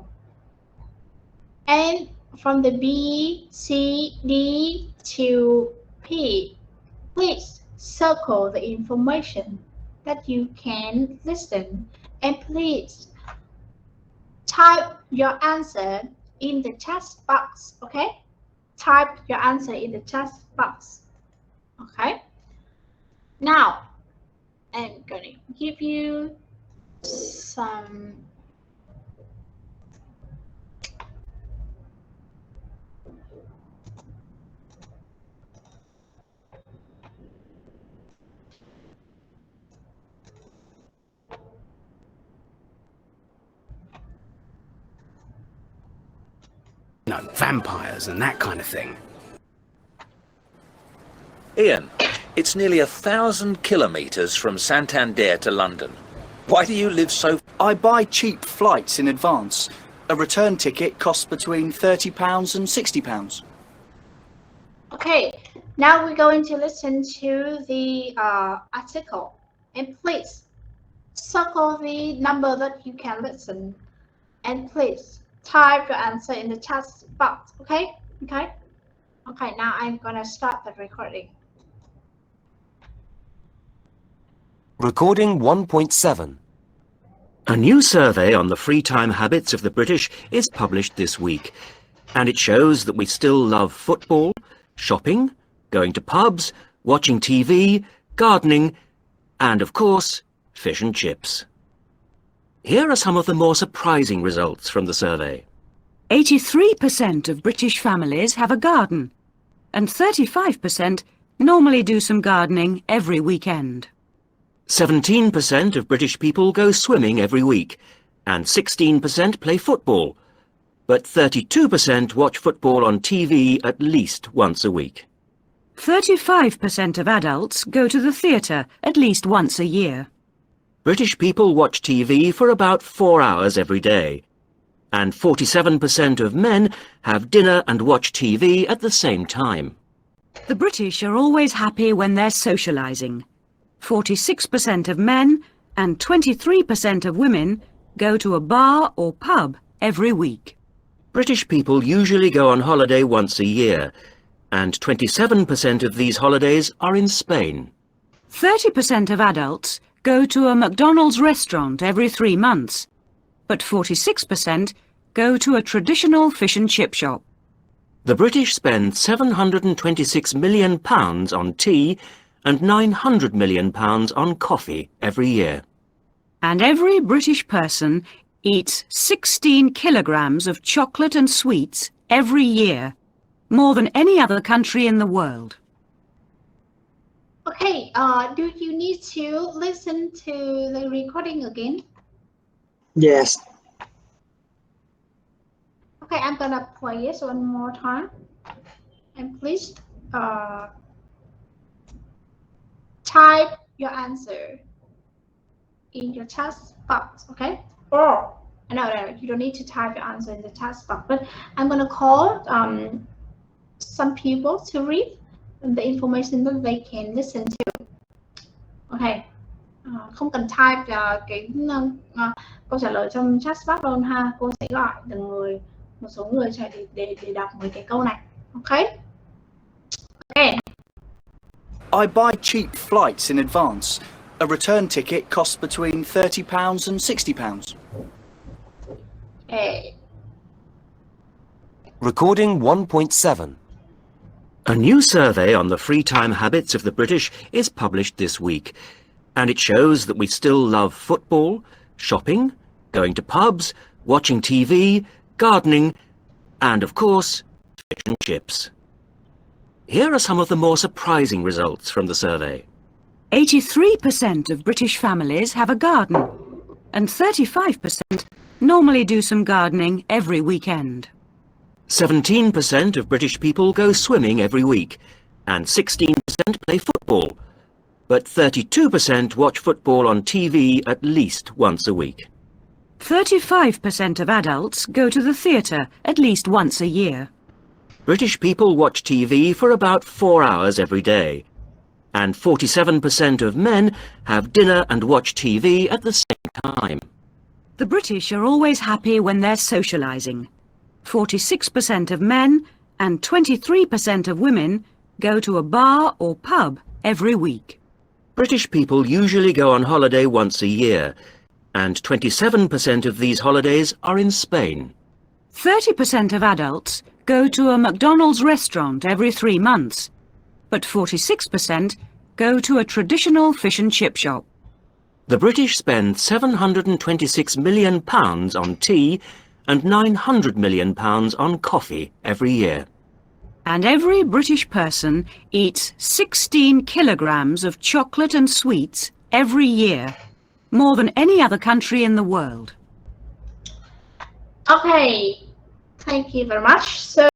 And from the B, C, D to P, please circle the information that you can listen, and please type your answer in the chat box. Okay, type your answer in the chat box. Okay, now I'm gonna give you some vampires and that kind of thing. Ian, it's nearly 1,000 kilometres from Santander to London. Why do you live so... I buy cheap flights in advance. A return ticket costs between £30 and £60. Okay, now we're going to listen to the article. And please circle the number that you can listen. And please type your answer in the chat box. Okay, now I'm gonna start the recording. Recording 1.7. A new survey on the free time habits of the British is published this week, and it shows that we still love football, shopping, going to pubs, watching TV, gardening, and of course, fish and chips. Here are some of the more surprising results from the survey. 83% of British families have a garden, and 35% normally do some gardening every weekend. 17% of British people go swimming every week, and 16% play football, but 32% watch football on TV at least once a week. 35% of adults go to the theatre at least once a year. British people watch TV for about 4 hours every day. and 47% of men have dinner and watch TV at the same time. The British are always happy when they're socialising. 46% of men and 23% of women go to a bar or pub every week. British people usually go on holiday once a year, and 27% of these holidays are in Spain. 30% of adults go to a McDonald's restaurant every 3 months, but 46% go to a traditional fish and chip shop. The British spend £726 million on tea and £900 million on coffee every year. And every British person eats 16 kilograms of chocolate and sweets every year, more than any other country in the world. Okay, do you need to listen to the recording again? Yes. Okay, I'm gonna play it one more time. And please type your answer in your chat box, okay? Or no, you don't need to type your answer in the chat box, but I'm gonna call some people to read the information that they can listen to. Okay, không cần type câu trả lời trong chat box đâu ha. Cô sẽ gọi một số người để đọc mấy cái câu này. Okay. Okay. I buy cheap flights in advance. A return ticket costs between £30 and £60. Okay. Recording 1.7. A new survey on the free time habits of the British is published this week, and it shows that we still love football, shopping, going to pubs, watching TV, gardening, and of course, fish and chips. Here are some of the more surprising results from the survey. 83% of British families have a garden, and 35% normally do some gardening every weekend. 17% of British people go swimming every week, and 16% play football, but 32% watch football on TV at least once a week. 35% of adults go to the theatre at least once a year. British people watch TV for about 4 hours every day, and 47% of men have dinner and watch TV at the same time. The British are always happy when they're socialising. 46% of men and 23% of women go to a bar or pub every week. British people usually go on holiday once a year, and 27% of these holidays are in Spain. 30% of adults go to a McDonald's restaurant every 3 months, but 46% go to a traditional fish and chip shop. The British spend £726 million on tea and £900 million on coffee every year. And every British person eats 16 kilograms of chocolate and sweets every year, more than any other country in the world. Okay, thank you very much. So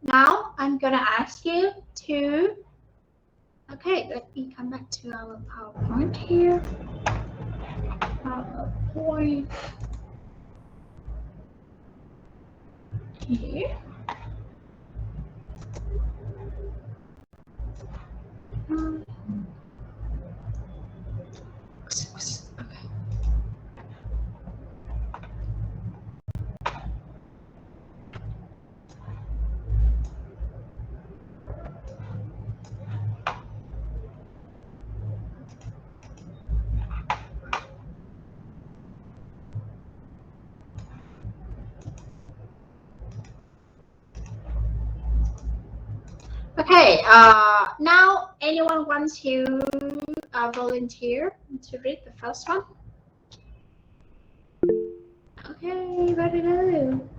now I'm gonna ask you to, okay, let me come back to our PowerPoint here. PowerPoint here. Okay, now anyone wants to volunteer to read the first one? Okay, very good.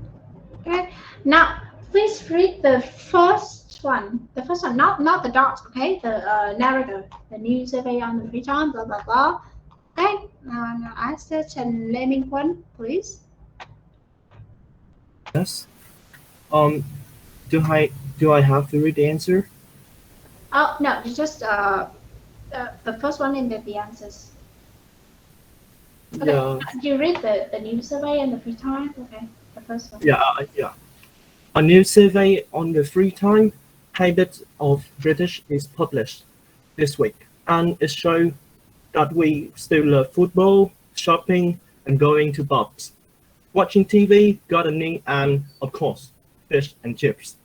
Okay, now please read the first one. The first one, not the dots, okay? The narrative, the new survey on the free time, blah blah blah. Okay, now ask the Trần Lê Minh Quân, please. Yes. Do I have to read the answer? Oh no, it's just the first one and then the answers. Okay. Yeah. Do you read the new survey and the free time? Okay. The first one. Yeah. A new survey on the free time habits of British is published this week, and it shows that we still love football, shopping, and going to pubs, watching TV, gardening, and of course, fish and chips.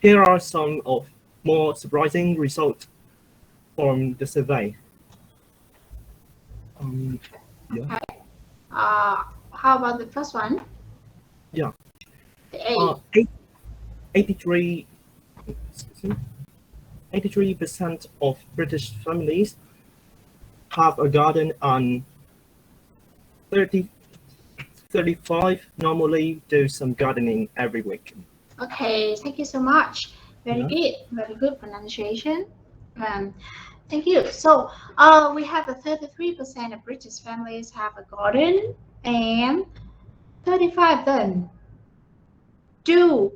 Here are some of more surprising results from the survey. Yeah. Okay. How about the first one? Yeah. The A. 83% of British families have a garden, and 35 normally do some gardening every week. Okay, thank you so much. Very good pronunciation. Thank you. So, we have a 33% of British families have a garden, and 35 then do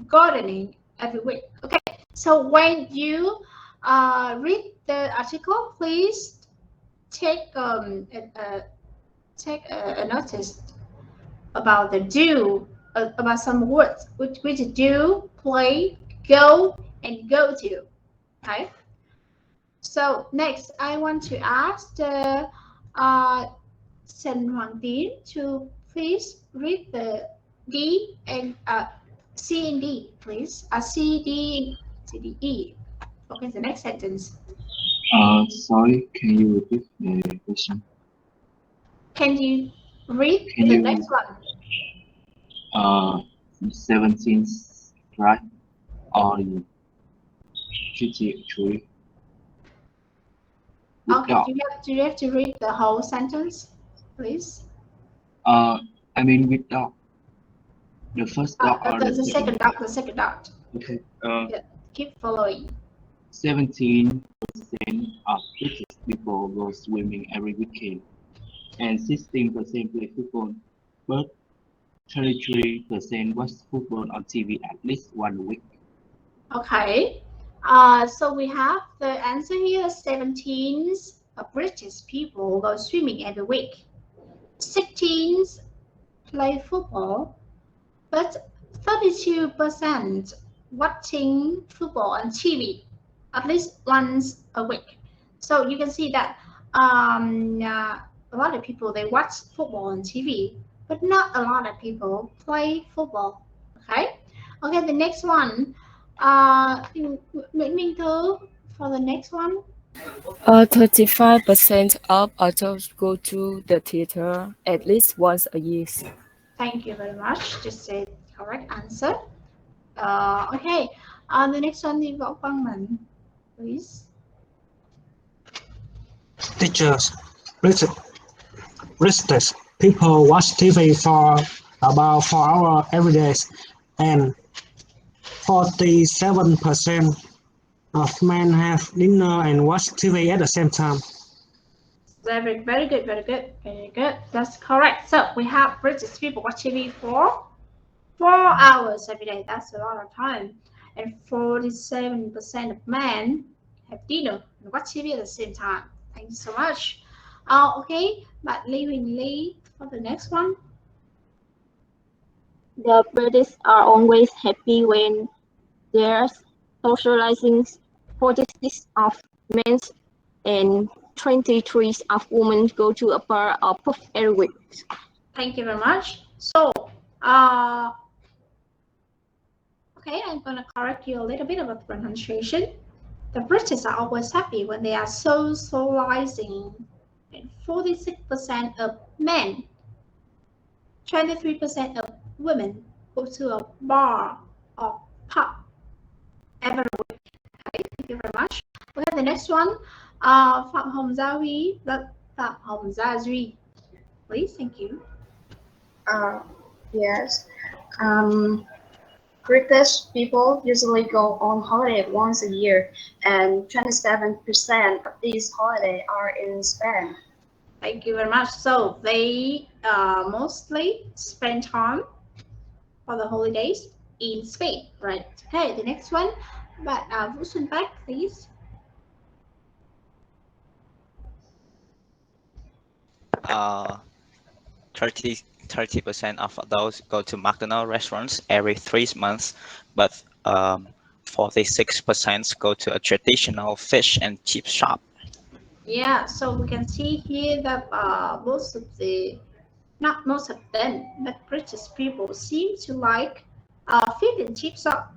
gardening every week. Okay, so when you read the article, please take a notice about the do, about some words which do, play, go, and go to. Okay. So next, I want to ask the Trần Hoàng Tín to please read the D and C and D, please. C, D, E. Okay, the next sentence. Sorry, can you repeat the question? Can you read the next one? 17 right or 53. Okay, do you have to read the whole sentence, please? I mean without the first dot or the second dot. The second dot. Okay. Yeah, keep following. 17% of British people go swimming every weekend, and 16% play football, but 33% watch football on TV at least one week. Okay. So we have the answer here. 17 British people go swimming every week. 16 play football, but 32% watching football on TV at least once a week. So you can see that a lot of people, they watch football on TV, but not a lot of people play football. Okay. Okay, the next one. Nguyễn Minh Thư, for the next one. 35% of adults go to the theater at least once a year. Thank you very much. Just say correct answer. Okay. The next one is Võ Quang Minh, please. Teachers, British people watch TV for about 4 hours every day, and 47% of men have dinner and watch TV at the same time. Very good. That's correct. So we have British people watch TV for 4 hours every day. That's a lot of time. And 47% of men have dinner and watch TV at the same time. Thank you so much. Okay, but Lee Huỳnh Ly for the next one. The British are always happy when they're socializing. 46 of men and 23 of women go to a bar or pub every week. Thank you very much. So, okay, I'm gonna correct you a little bit about pronunciation. The British are always happy when they are socializing. And 46% of men, 23% of women go to a bar or pub every week. Okay, thank you very much. Okay, the next one, Phạm Hồng Gia Huy, Phạm Hồng Gia Duy, please. Thank you. Yes. British people usually go on holiday once a year, and 27% of these holidays are in Spain. Thank you very much. So they mostly spend time for the holidays in Spain, right? Okay, the next one, but Vũ Xuân Bách, please. 30% of those go to McDonald's restaurants every 3 months, but 46% go to a traditional fish and chip shop. Yeah, so we can see here that most of the, not most of them, but British people seem to like fish and chip shop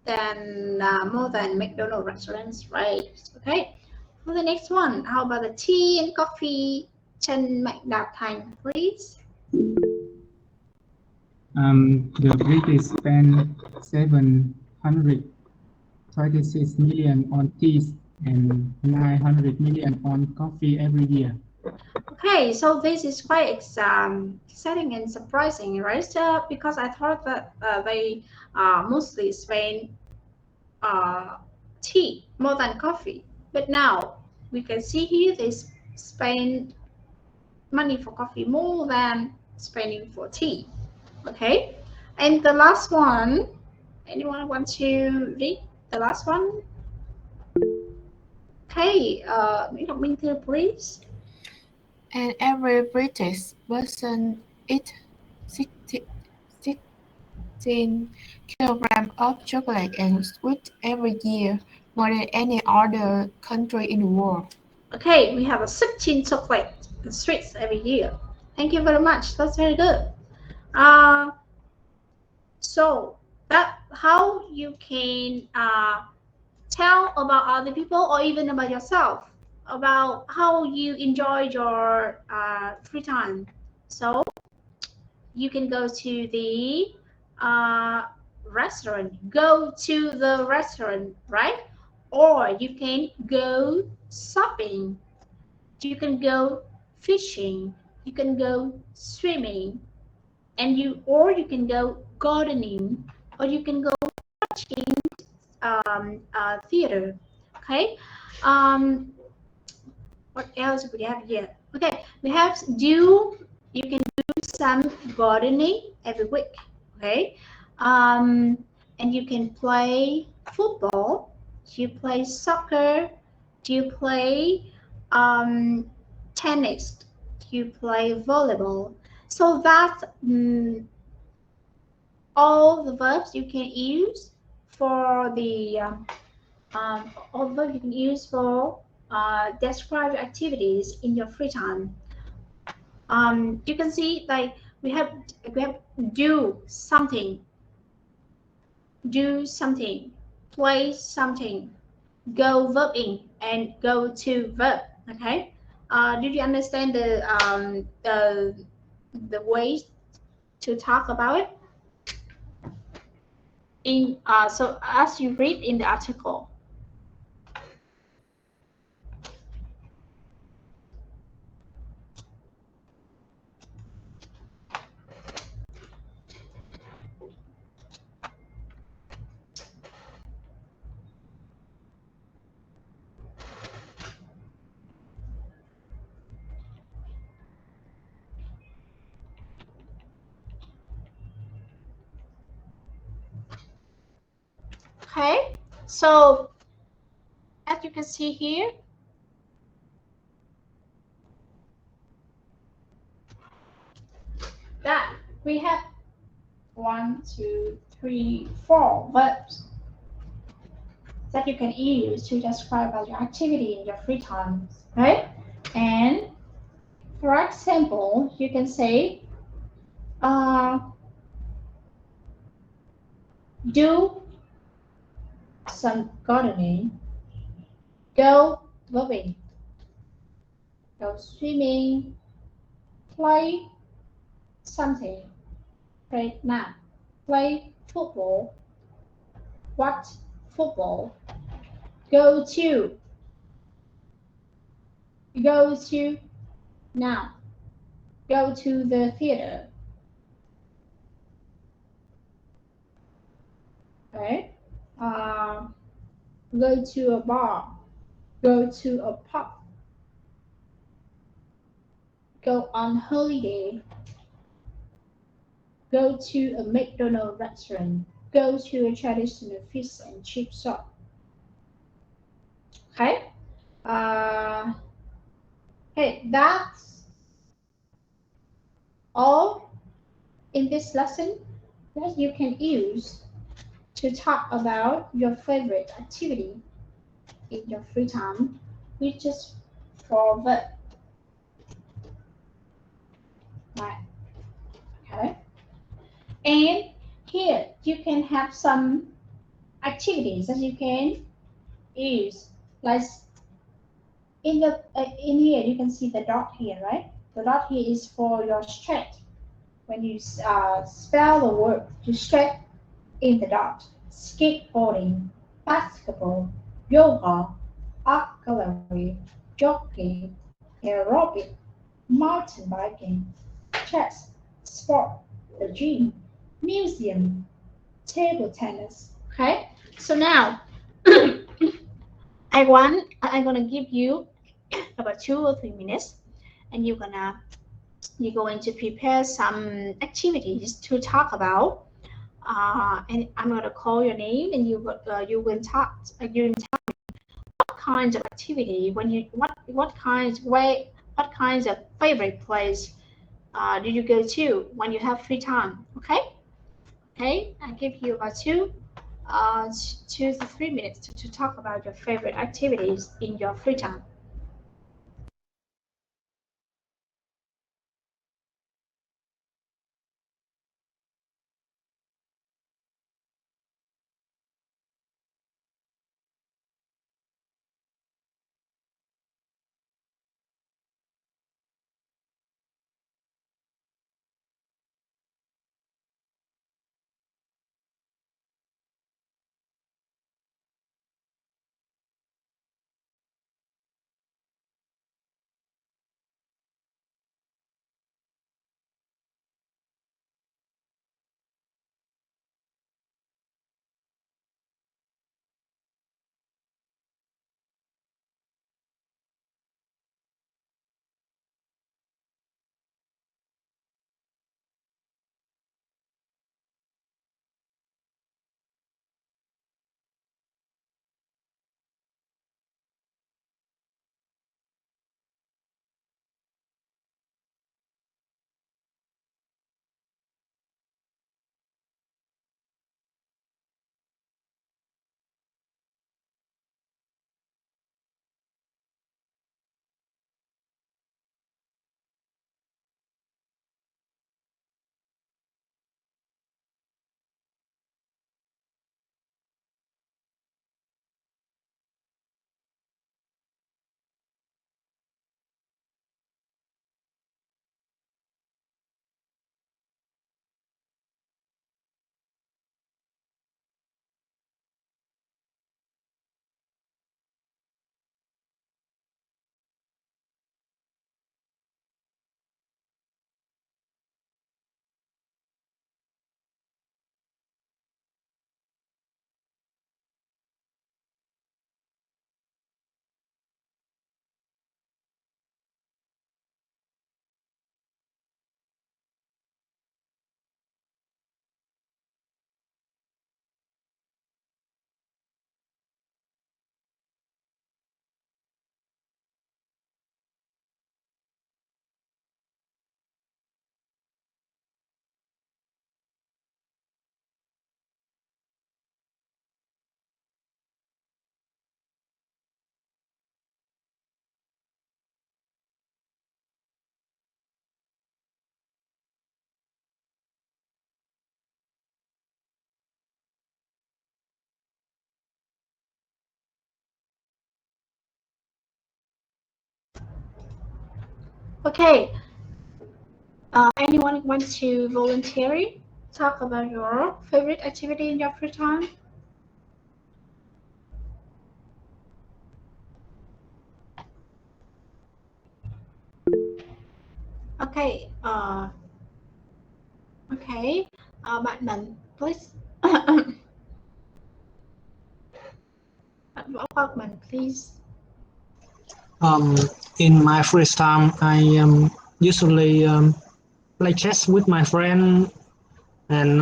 than more than McDonald's restaurants, right? Okay. For the next one, how about the tea and coffee? Trần Mạnh Đạt Thành, please. The British spend 726 million on teas and 900 million on coffee every year. Okay, so this is quite exciting and surprising, right? Because I thought that they mostly spend tea more than coffee, but now we can see here they spend money for coffee more than spending for tea. Okay, and the last one, anyone want to read the last one? Okay, Minh Thư, please. And every British person eats 16 kilograms of chocolate and sweets every year, more than any other country in the world. Okay, we have a 16 chocolate and sweets every year. Thank you very much. That's very good. So that how you can tell about other people or even about yourself about how you enjoy your free time. So you can go to the restaurant, go to the restaurant, right? Or you can go shopping, you can go fishing, you can go swimming, and you can go gardening, or you can go watching theater. Okay. What else we have here? Okay, we have you can do some gardening every week. Okay, and you can play football, you play soccer, you play tennis, you play volleyball. So that's all the verbs you can use for the all the verbs you can use for describe activities in your free time. You can see like we have do something, play something, go verb in, and go to verb. Okay. Did you understand the ways to talk about it? In so as you read in the article. Okay, so as you can see here, that we have 1, 2, 3, 4 verbs that you can use to describe about your activity in your free time, right? And for example, you can say do some gardening, go swimming, go swimming, play something, play now, play football, watch football, go to now, go to the theater. Okay. Go to a bar, go to a pub, go on holiday, go to a McDonald's restaurant, go to a traditional fish and chip shop. Okay. Okay, that's all in this lesson that you can use to talk about your favorite activity in your free time, which is for verb. Right. Okay. And here you can have some activities that you can use, like in here you can see the dot here, right? The dot here is for your stretch. When you spell the word, you stretch in the dot. Skateboarding, basketball, yoga, art gallery, jogging, aerobic, mountain biking, chess, sport, the gym, museum, table tennis. Okay, so now I'm gonna give you about 2 or 3 minutes, and you're going to prepare some activities to talk about. And I'm gonna call your name, and you will talk. You tell me what kinds of activity, what kinds of favorite place do you go to when you have free time? Okay. Okay, I give you about 2 to 3 minutes to talk about your favorite activities in your free time. Okay. Anyone wants to volunteer? Talk about your favorite activity in your free time? Okay. Okay. Bạn Mình, please. Bạn Võ Quang Mình, please. In my free time, I usually play chess with my friend, and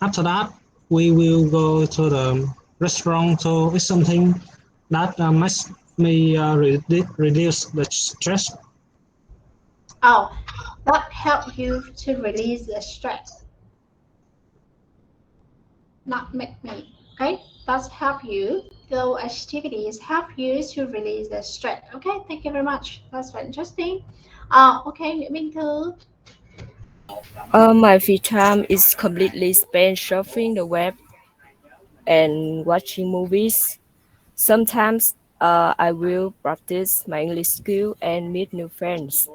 after that, we will go to the restaurant to eat something that makes me reduce the stress. Oh, that help you to release the stress. Not make me. Okay, that's help you. Those activities help you to release the stress. Okay, thank you very much. That's very interesting. Okay, Nguyễn Minh Thư. My free time is completely spent surfing the web and watching movies. Sometimes I will practice my English skill and meet new friends.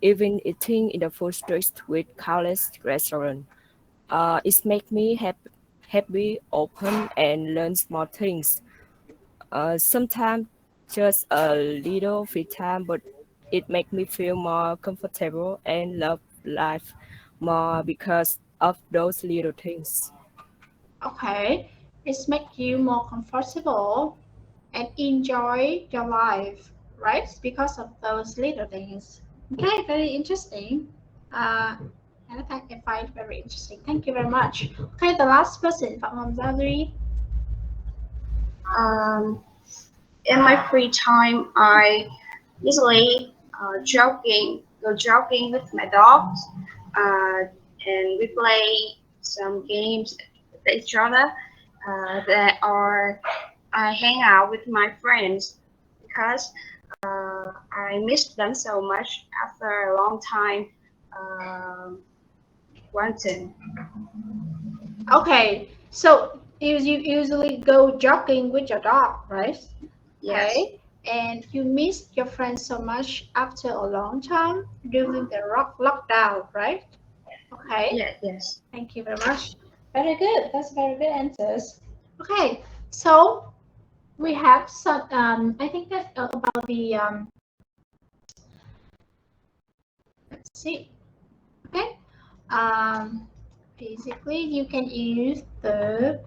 Even eating in the food street with countless restaurants. It makes me happy, open, and learn small things. Sometimes just a little free time, but it makes me feel more comfortable and love life more because of those little things. Okay, it makes you more comfortable and enjoy your life, right? Because of those little things. Okay, very interesting. And I find very interesting. Thank you very much. Okay, the last person, Phạm Hồng Gia Duy. In my free time, I usually go jogging with my dogs, and we play some games with each other. I hang out with my friends because I miss them so much after a long time wanting. Okay, so you usually go jogging with your dog, right? Yes. Okay, and you miss your friends so much after a long time during the lockdown, right? Okay. Yes. Thank you very much. Very good. That's very good answers. Okay, so we have some. I think that about the. Let's see. Okay. Basically, you can use the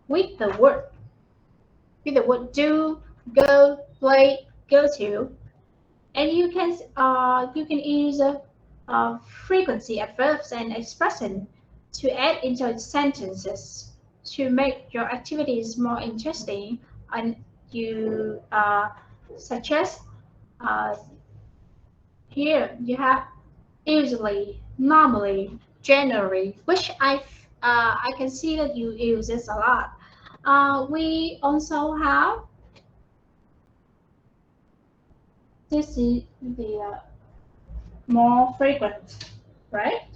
with the word do, go, play, go to, and you can use frequency adverbs and expression to add into sentences to make your activities more interesting. And you suggest here you have usually, normally, generally, which I can see that you use this a lot. We also have this is the more frequent, right?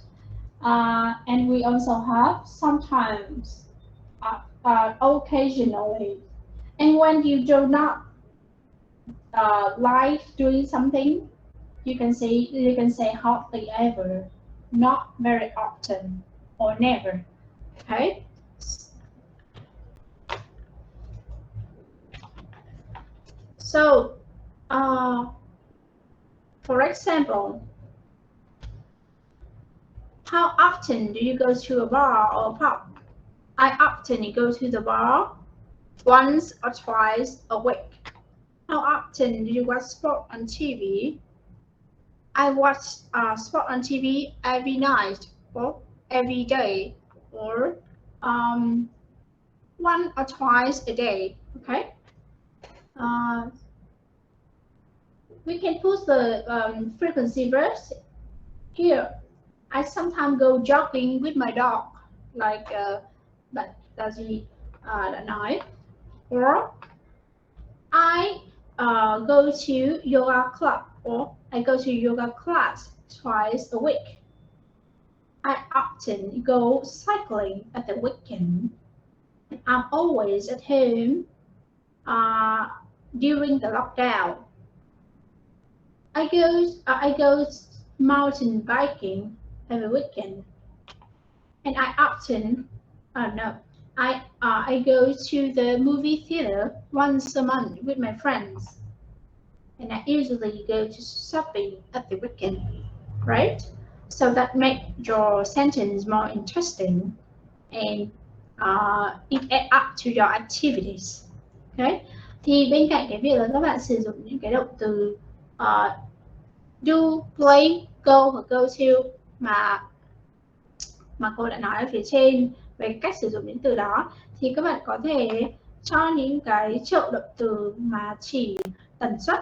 And we also have sometimes, occasionally. And when you do not like doing something, you can say hardly ever, not very often, or never. Okay. So, for example, how often do you go to a bar or a pub? I often go to the bar once or twice a week. How often do you watch sport on TV? I watch sport on TV every night or every day, or one or twice a day. Okay. We can put the frequency verbs here. I sometimes go jogging with my dog, like bạn Daisy đã nói, or I go to yoga club, or I go to yoga class twice a week. I often go cycling at the weekend. I'm always at home during the lockdown. I go mountain biking every weekend, and I often I go to the movie theater once a month with my friends, and I usually go to shopping at the weekend, right? So that makes your sentence more interesting, and it adds up to your activities. Okay. Thì bên cạnh cái việc là các bạn sử dụng những cái động từ do, play, go và go to mà cô đã nói ở phía trên về cách sử dụng những từ đó, thì các bạn có thể cho những cái trợ động từ mà chỉ tần suất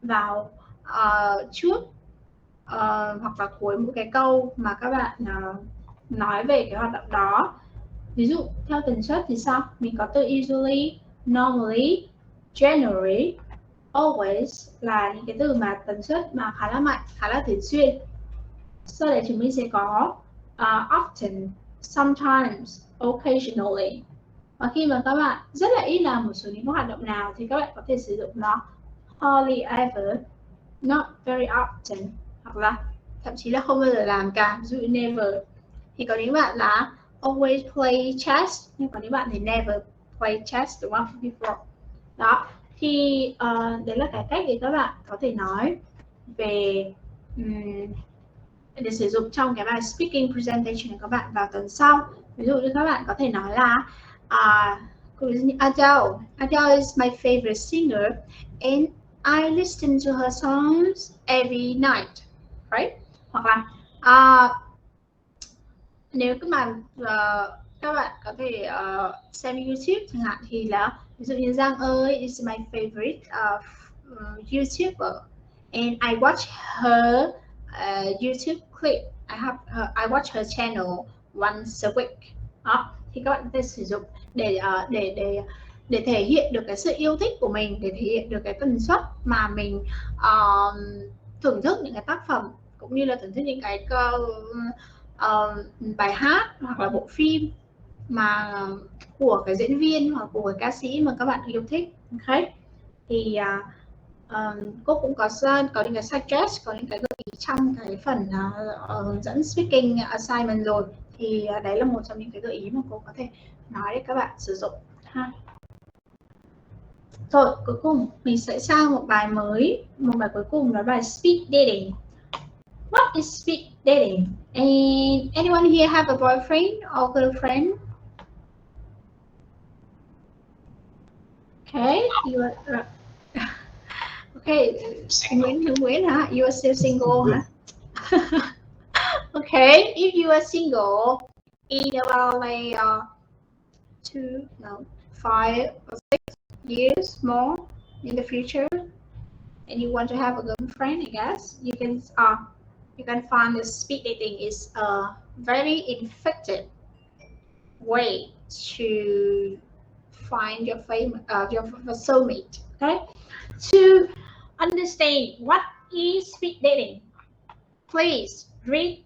vào trước hoặc là cuối một cái câu mà các bạn nói về cái hoạt động đó. Ví dụ theo tần suất thì sao? Mình có từ usually, normally, generally, always là những cái từ mà tần suất mà khá là mạnh, khá là thường xuyên. Sau đấy chúng mình sẽ có often, sometimes, occasionally. Và khi mà các bạn rất là ít làm một số những hoạt động nào thì các bạn có thể sử dụng nó hardly ever, not very often, hoặc là thậm chí là không bao giờ làm cả, ví dụ never. Thì có những bạn là always play chess, nhưng có những bạn thì never play chess, đúng không? Before. Đó, thì đấy là cái cách để các bạn có thể nói về để sử dụng trong cái bài speaking presentation của các bạn vào tuần sau. Ví dụ như các bạn có thể nói là Adele is my favorite singer and I listen to her songs every night, right? Hoặc là nếu các bạn có thể xem YouTube chẳng hạn thì là ví dụ như Giang ơi is my favorite YouTuber and I watch her YouTube clip. I watch her channel once a week. Đó, thì các bạn có thể sử dụng để thể hiện được cái sự yêu thích của mình, để thể hiện được cái tần suất mà mình thưởng thức những cái tác phẩm, cũng như là thưởng thức những cái bài hát hoặc là bộ phim mà của cái diễn viên hoặc của cái ca sĩ mà các bạn yêu thích. Ok, thì cô cũng có những cái suggest, có những cái gợi ý trong cái phần hướng dẫn speaking assignment rồi, thì đấy là một trong những cái gợi ý mà cô có thể nói để các bạn sử dụng ha. Rồi cuối cùng mình sẽ sang một bài mới, một bài cuối cùng là bài speed dating. What is speed dating? And anyone here have a boyfriend or girlfriend? Okay, you are okay. Nguyễn hả? You are still single hả? Okay, if you are single in about like 5 or 6 years more in the future, and you want to have a girlfriend, I guess you can find that speed dating is a very effective way to find your soulmate. Okay, to understand what is speed dating, please read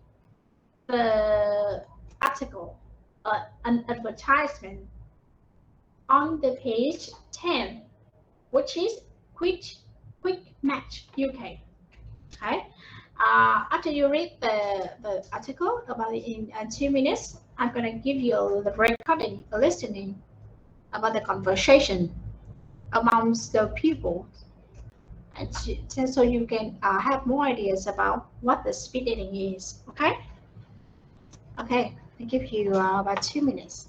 the article, an advertisement on the page 10, which is quick match UK. Okay. After you read the article about it in 2 minutes, I'm going to give you the recording, the listening about the conversation amongst the people, and so you can have more ideas about what the speed dating is. Okay. Okay, I give you about 2 minutes.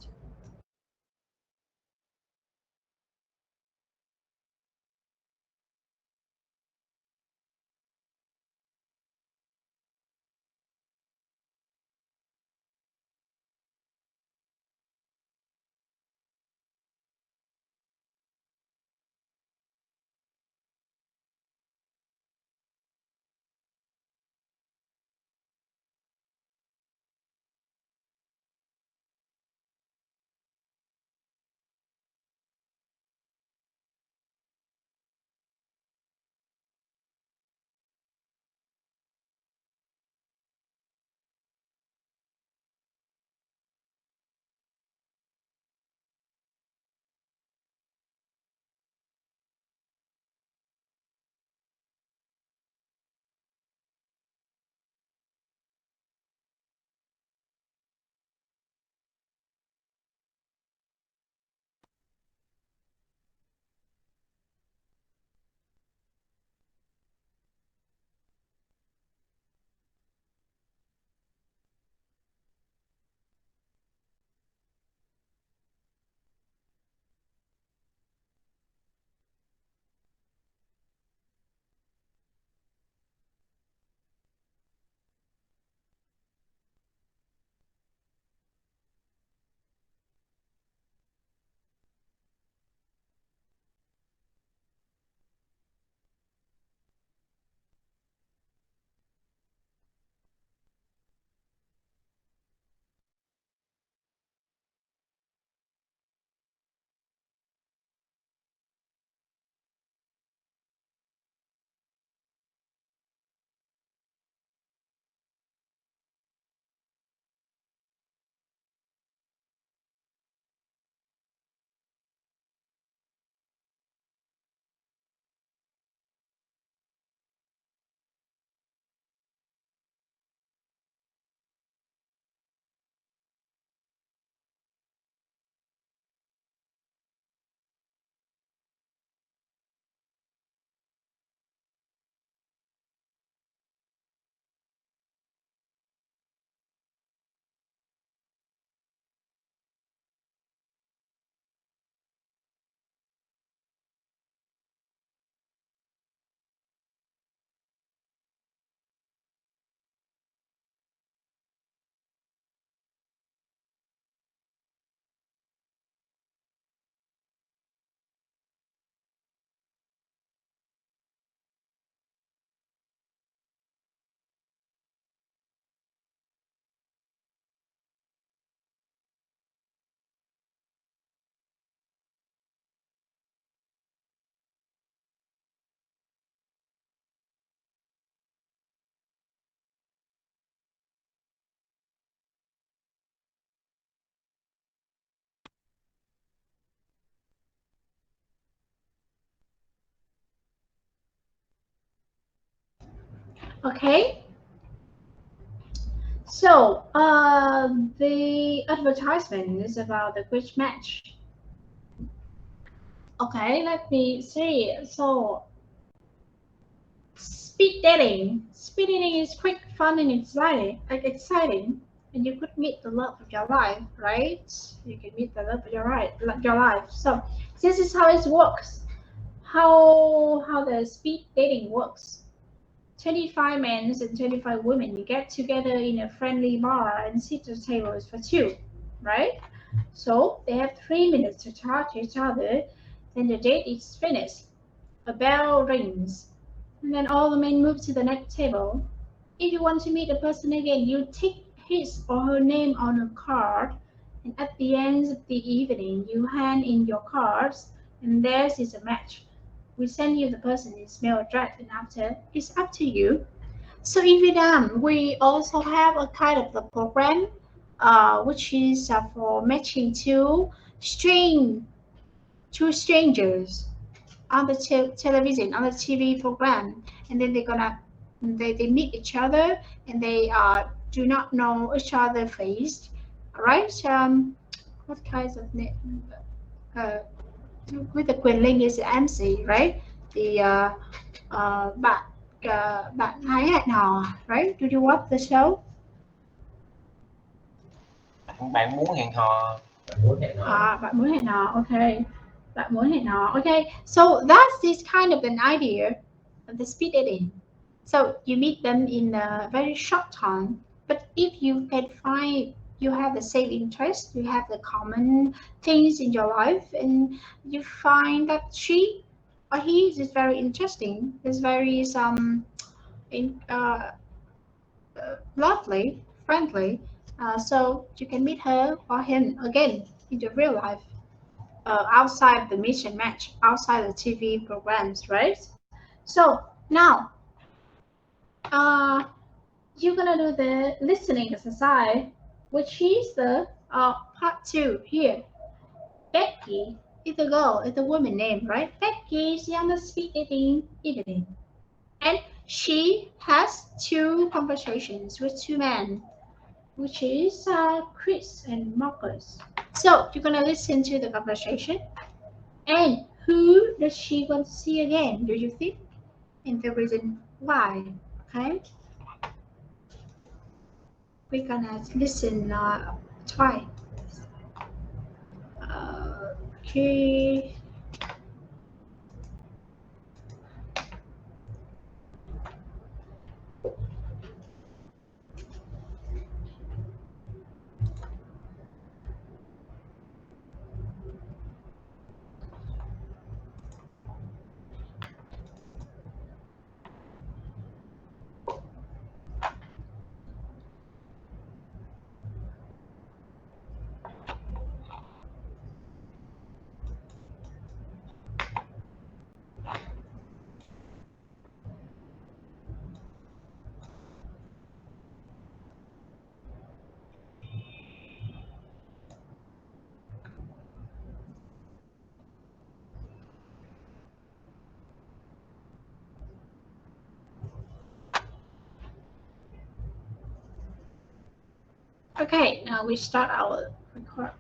Okay. So the advertisement is about the quiz match. Okay, let me see. So speed dating. Speed dating is quick, fun, and exciting, and you could meet the love of your life, right? You can meet the love of your life. So this is how it works. How the speed dating works. 25 men and 25 women, you get together in a friendly bar and sit at tables for two, right? So they have 3 minutes to talk to each other, then the date is finished. A bell rings, and then all the men move to the next table. If you want to meet a person again, you tick his or her name on a card, and at the end of the evening, you hand in your cards, and theirs is a match. We send you the person's mail address, and after it's up to you. So in Vietnam, we also have a kind of the program, which is for matching two strangers on the television, on the TV program, and then they meet each other, and they do not know each other face, right? What kinds of name? With the Quyền Linh is the MC, right? The bạn Thái Hẹn Hò, right? Did you watch the show? Bạn muốn hẹn hò. Bạn muốn hẹn hò, okay. Bạn muốn hẹn hò, okay. So that's this kind of an idea of the speed dating. So you meet them in a very short time, but if you can find you have the same interest, you have the common things in your life, and you find that she or he is very interesting, is very lovely, friendly, so you can meet her or him again in the real life, outside the mission match, outside the TV programs, right? So now, you're gonna do the listening exercise, which is the part 2 here. Becky is the girl, is the woman name, right? Becky is on the speed dating evening, and she has 2 conversations with 2 men, which is Chris and Marcus. So you're gonna listen to the conversation, and who does she want to see again, do you think? And the reason why, okay? We're gonna listen twice. Okay. Okay, now we start our record.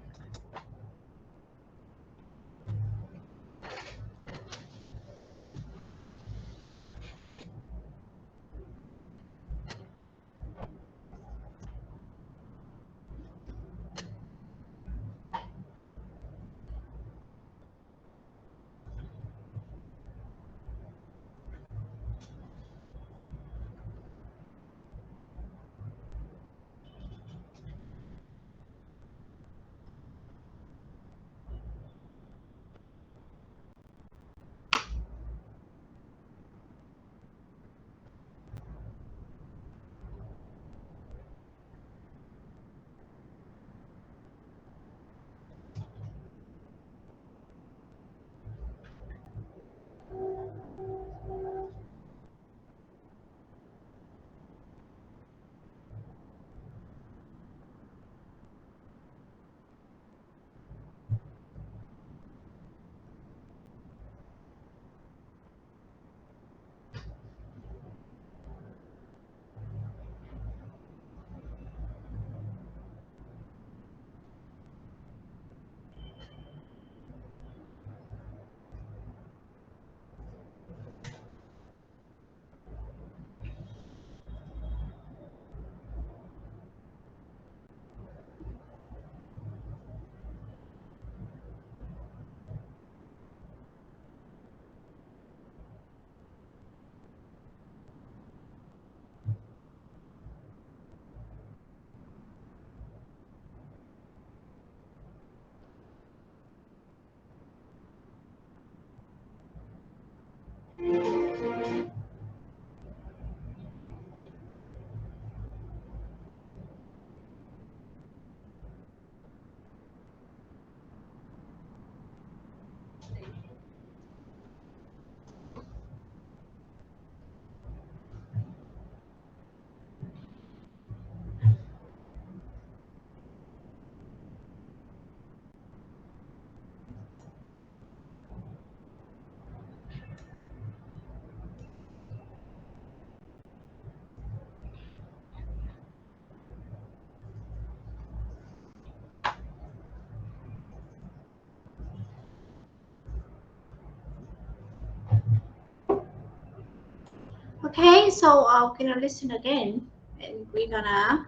Okay, so we're gonna listen again, and we're gonna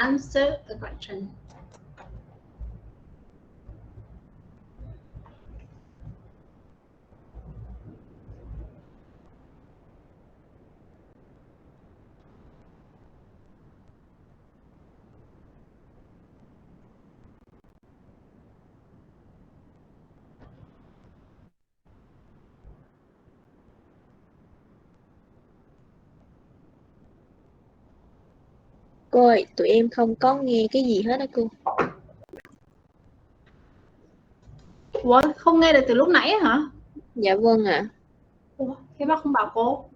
answer the question. Cô ơi, tụi em không có nghe cái gì hết á cô. Ủa, không nghe được từ lúc nãy hả? Dạ vâng ạ. Ủa, thế bác không bảo cô?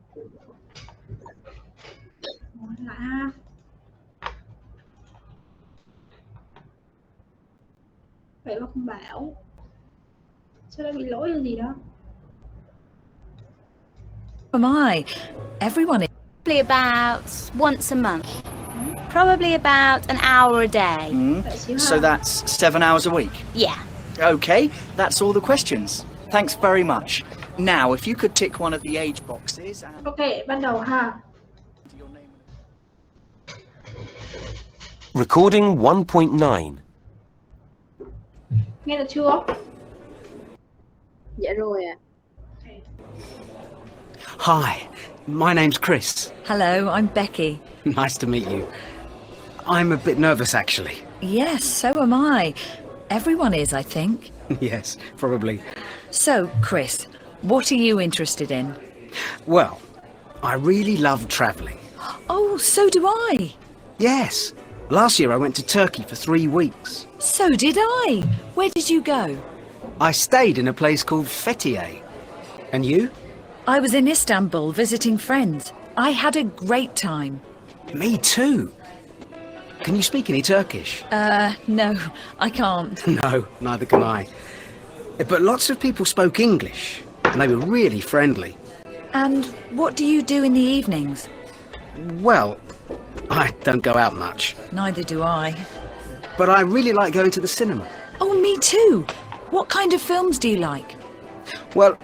Ủa, lạ ha. Vậy bác không bảo. Sao đã bị lỗi hay gì đó? Am I? Everyone is. Probably about once a month. Probably about an hour a day. So that's 7 hours a week? Yeah. Okay, that's all the questions. Thanks very much. Now, if you could tick one of the age boxes and... Okay, bắt đầu ha. Recording 1.9. Nghe được chưa? Dạ rồi ạ. Hi, my name's Chris. Hello, I'm Becky. Nice to meet you. I'm a bit nervous, actually. Yes, so am I. Everyone is, I think. Yes, probably. So, Chris, what are you interested in? Well, I really love travelling. Oh, so do I. Yes. Last year I went to Turkey for 3 weeks. So did I. Where did you go? I stayed in a place called Fethiye. And you? I was in Istanbul visiting friends. I had a great time. Me too. Can you speak any Turkish? No, I can't. No, neither can I. But lots of people spoke English, and they were really friendly. And what do you do in the evenings? Well, I don't go out much. Neither do I. But I really like going to the cinema. Oh, me too. What kind of films do you like? Well,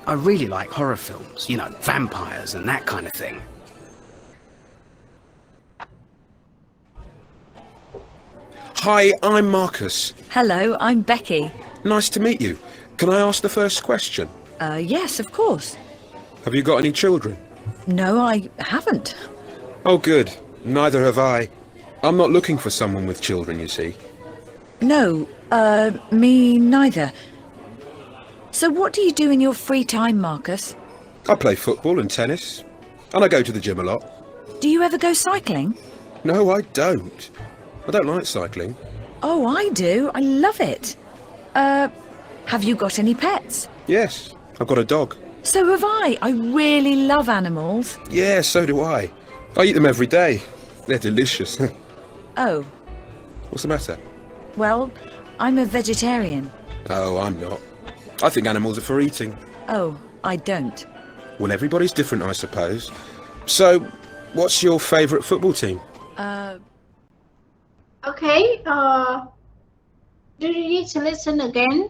I really like horror films, you know, vampires and that kind of thing. Hi, I'm Marcus. Hello, I'm Becky. Nice to meet you. Can I ask the first question? Yes, of course. Have you got any children? No, I haven't. Oh, good. Neither have I. I'm not looking for someone with children, you see. No, me neither. So what do you do in your free time, Marcus? I play football and tennis, and I go to the gym a lot. Do you ever go cycling? No, I don't. I don't like cycling. Oh, I do. I love it. Have you got any pets? Yes, I've got a dog. So have I. I really love animals. Yeah, so do I. I eat them every day. They're delicious. Oh, What's the matter? well, I'm a vegetarian. Oh, I'm not. I think animals are for eating. Oh, I don't. Well, everybody's different, I suppose. So, what's your favourite football team? Okay, do you need to listen again?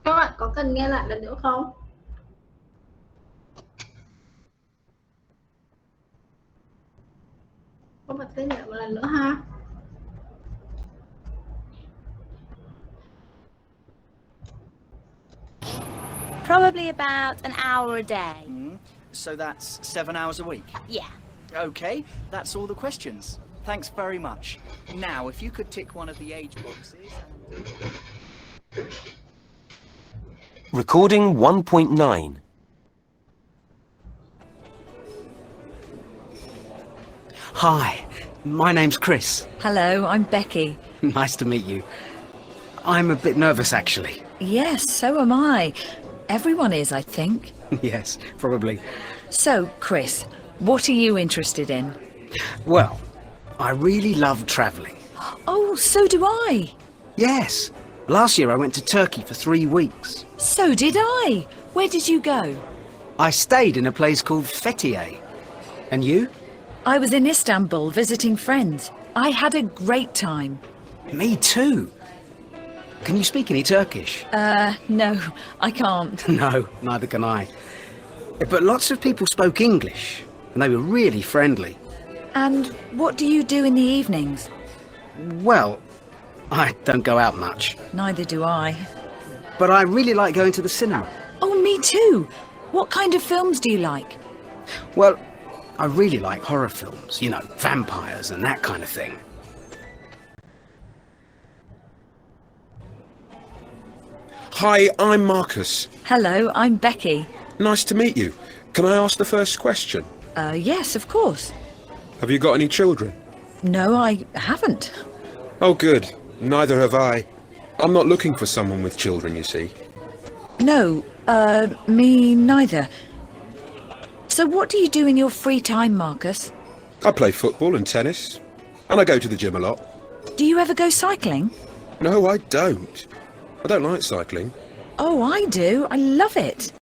Các bạn có cần nghe lại lần nữa không? Có bật tên lại một lần nữa ha. Probably about an hour a day. So that's 7 hours a week? Yeah. Okay, that's all the questions. Thanks very much. Now, if you could tick one of the age boxes... Recording 1.9. Hi, my name's Chris. Hello, I'm Becky. Nice to meet you. I'm a bit nervous, actually. Yes, so am I. Everyone is, I think. Yes, probably. So, Chris, what are you interested in? Well, I really love travelling. Oh, so do I. Yes. Last year I went to Turkey for 3 weeks. So did I. Where did you go? I stayed in a place called Fethiye. And you? I was in Istanbul visiting friends. I had a great time. Me too. Can you speak any Turkish? No, I can't. No, neither can I. But lots of people spoke English, and they were really friendly. And what do you do in the evenings? Well, I don't go out much, Neither do I. but I really like going to the cinema. Oh, me too. What kind of films do you like? Well, I really like horror films, you know, vampires and that kind of thing. Hi, I'm Marcus. Hello, I'm Becky. Nice to meet you. Can I ask the first question? Yes, of course. Have you got any children? No, I haven't. Oh, good. Neither have I. I'm not looking for someone with children, you see. No, me neither. So what do you do in your free time, Marcus? I play football and tennis, and I go to the gym a lot. Do you ever go cycling? No, I don't. I don't like cycling. Oh, I do. I love it.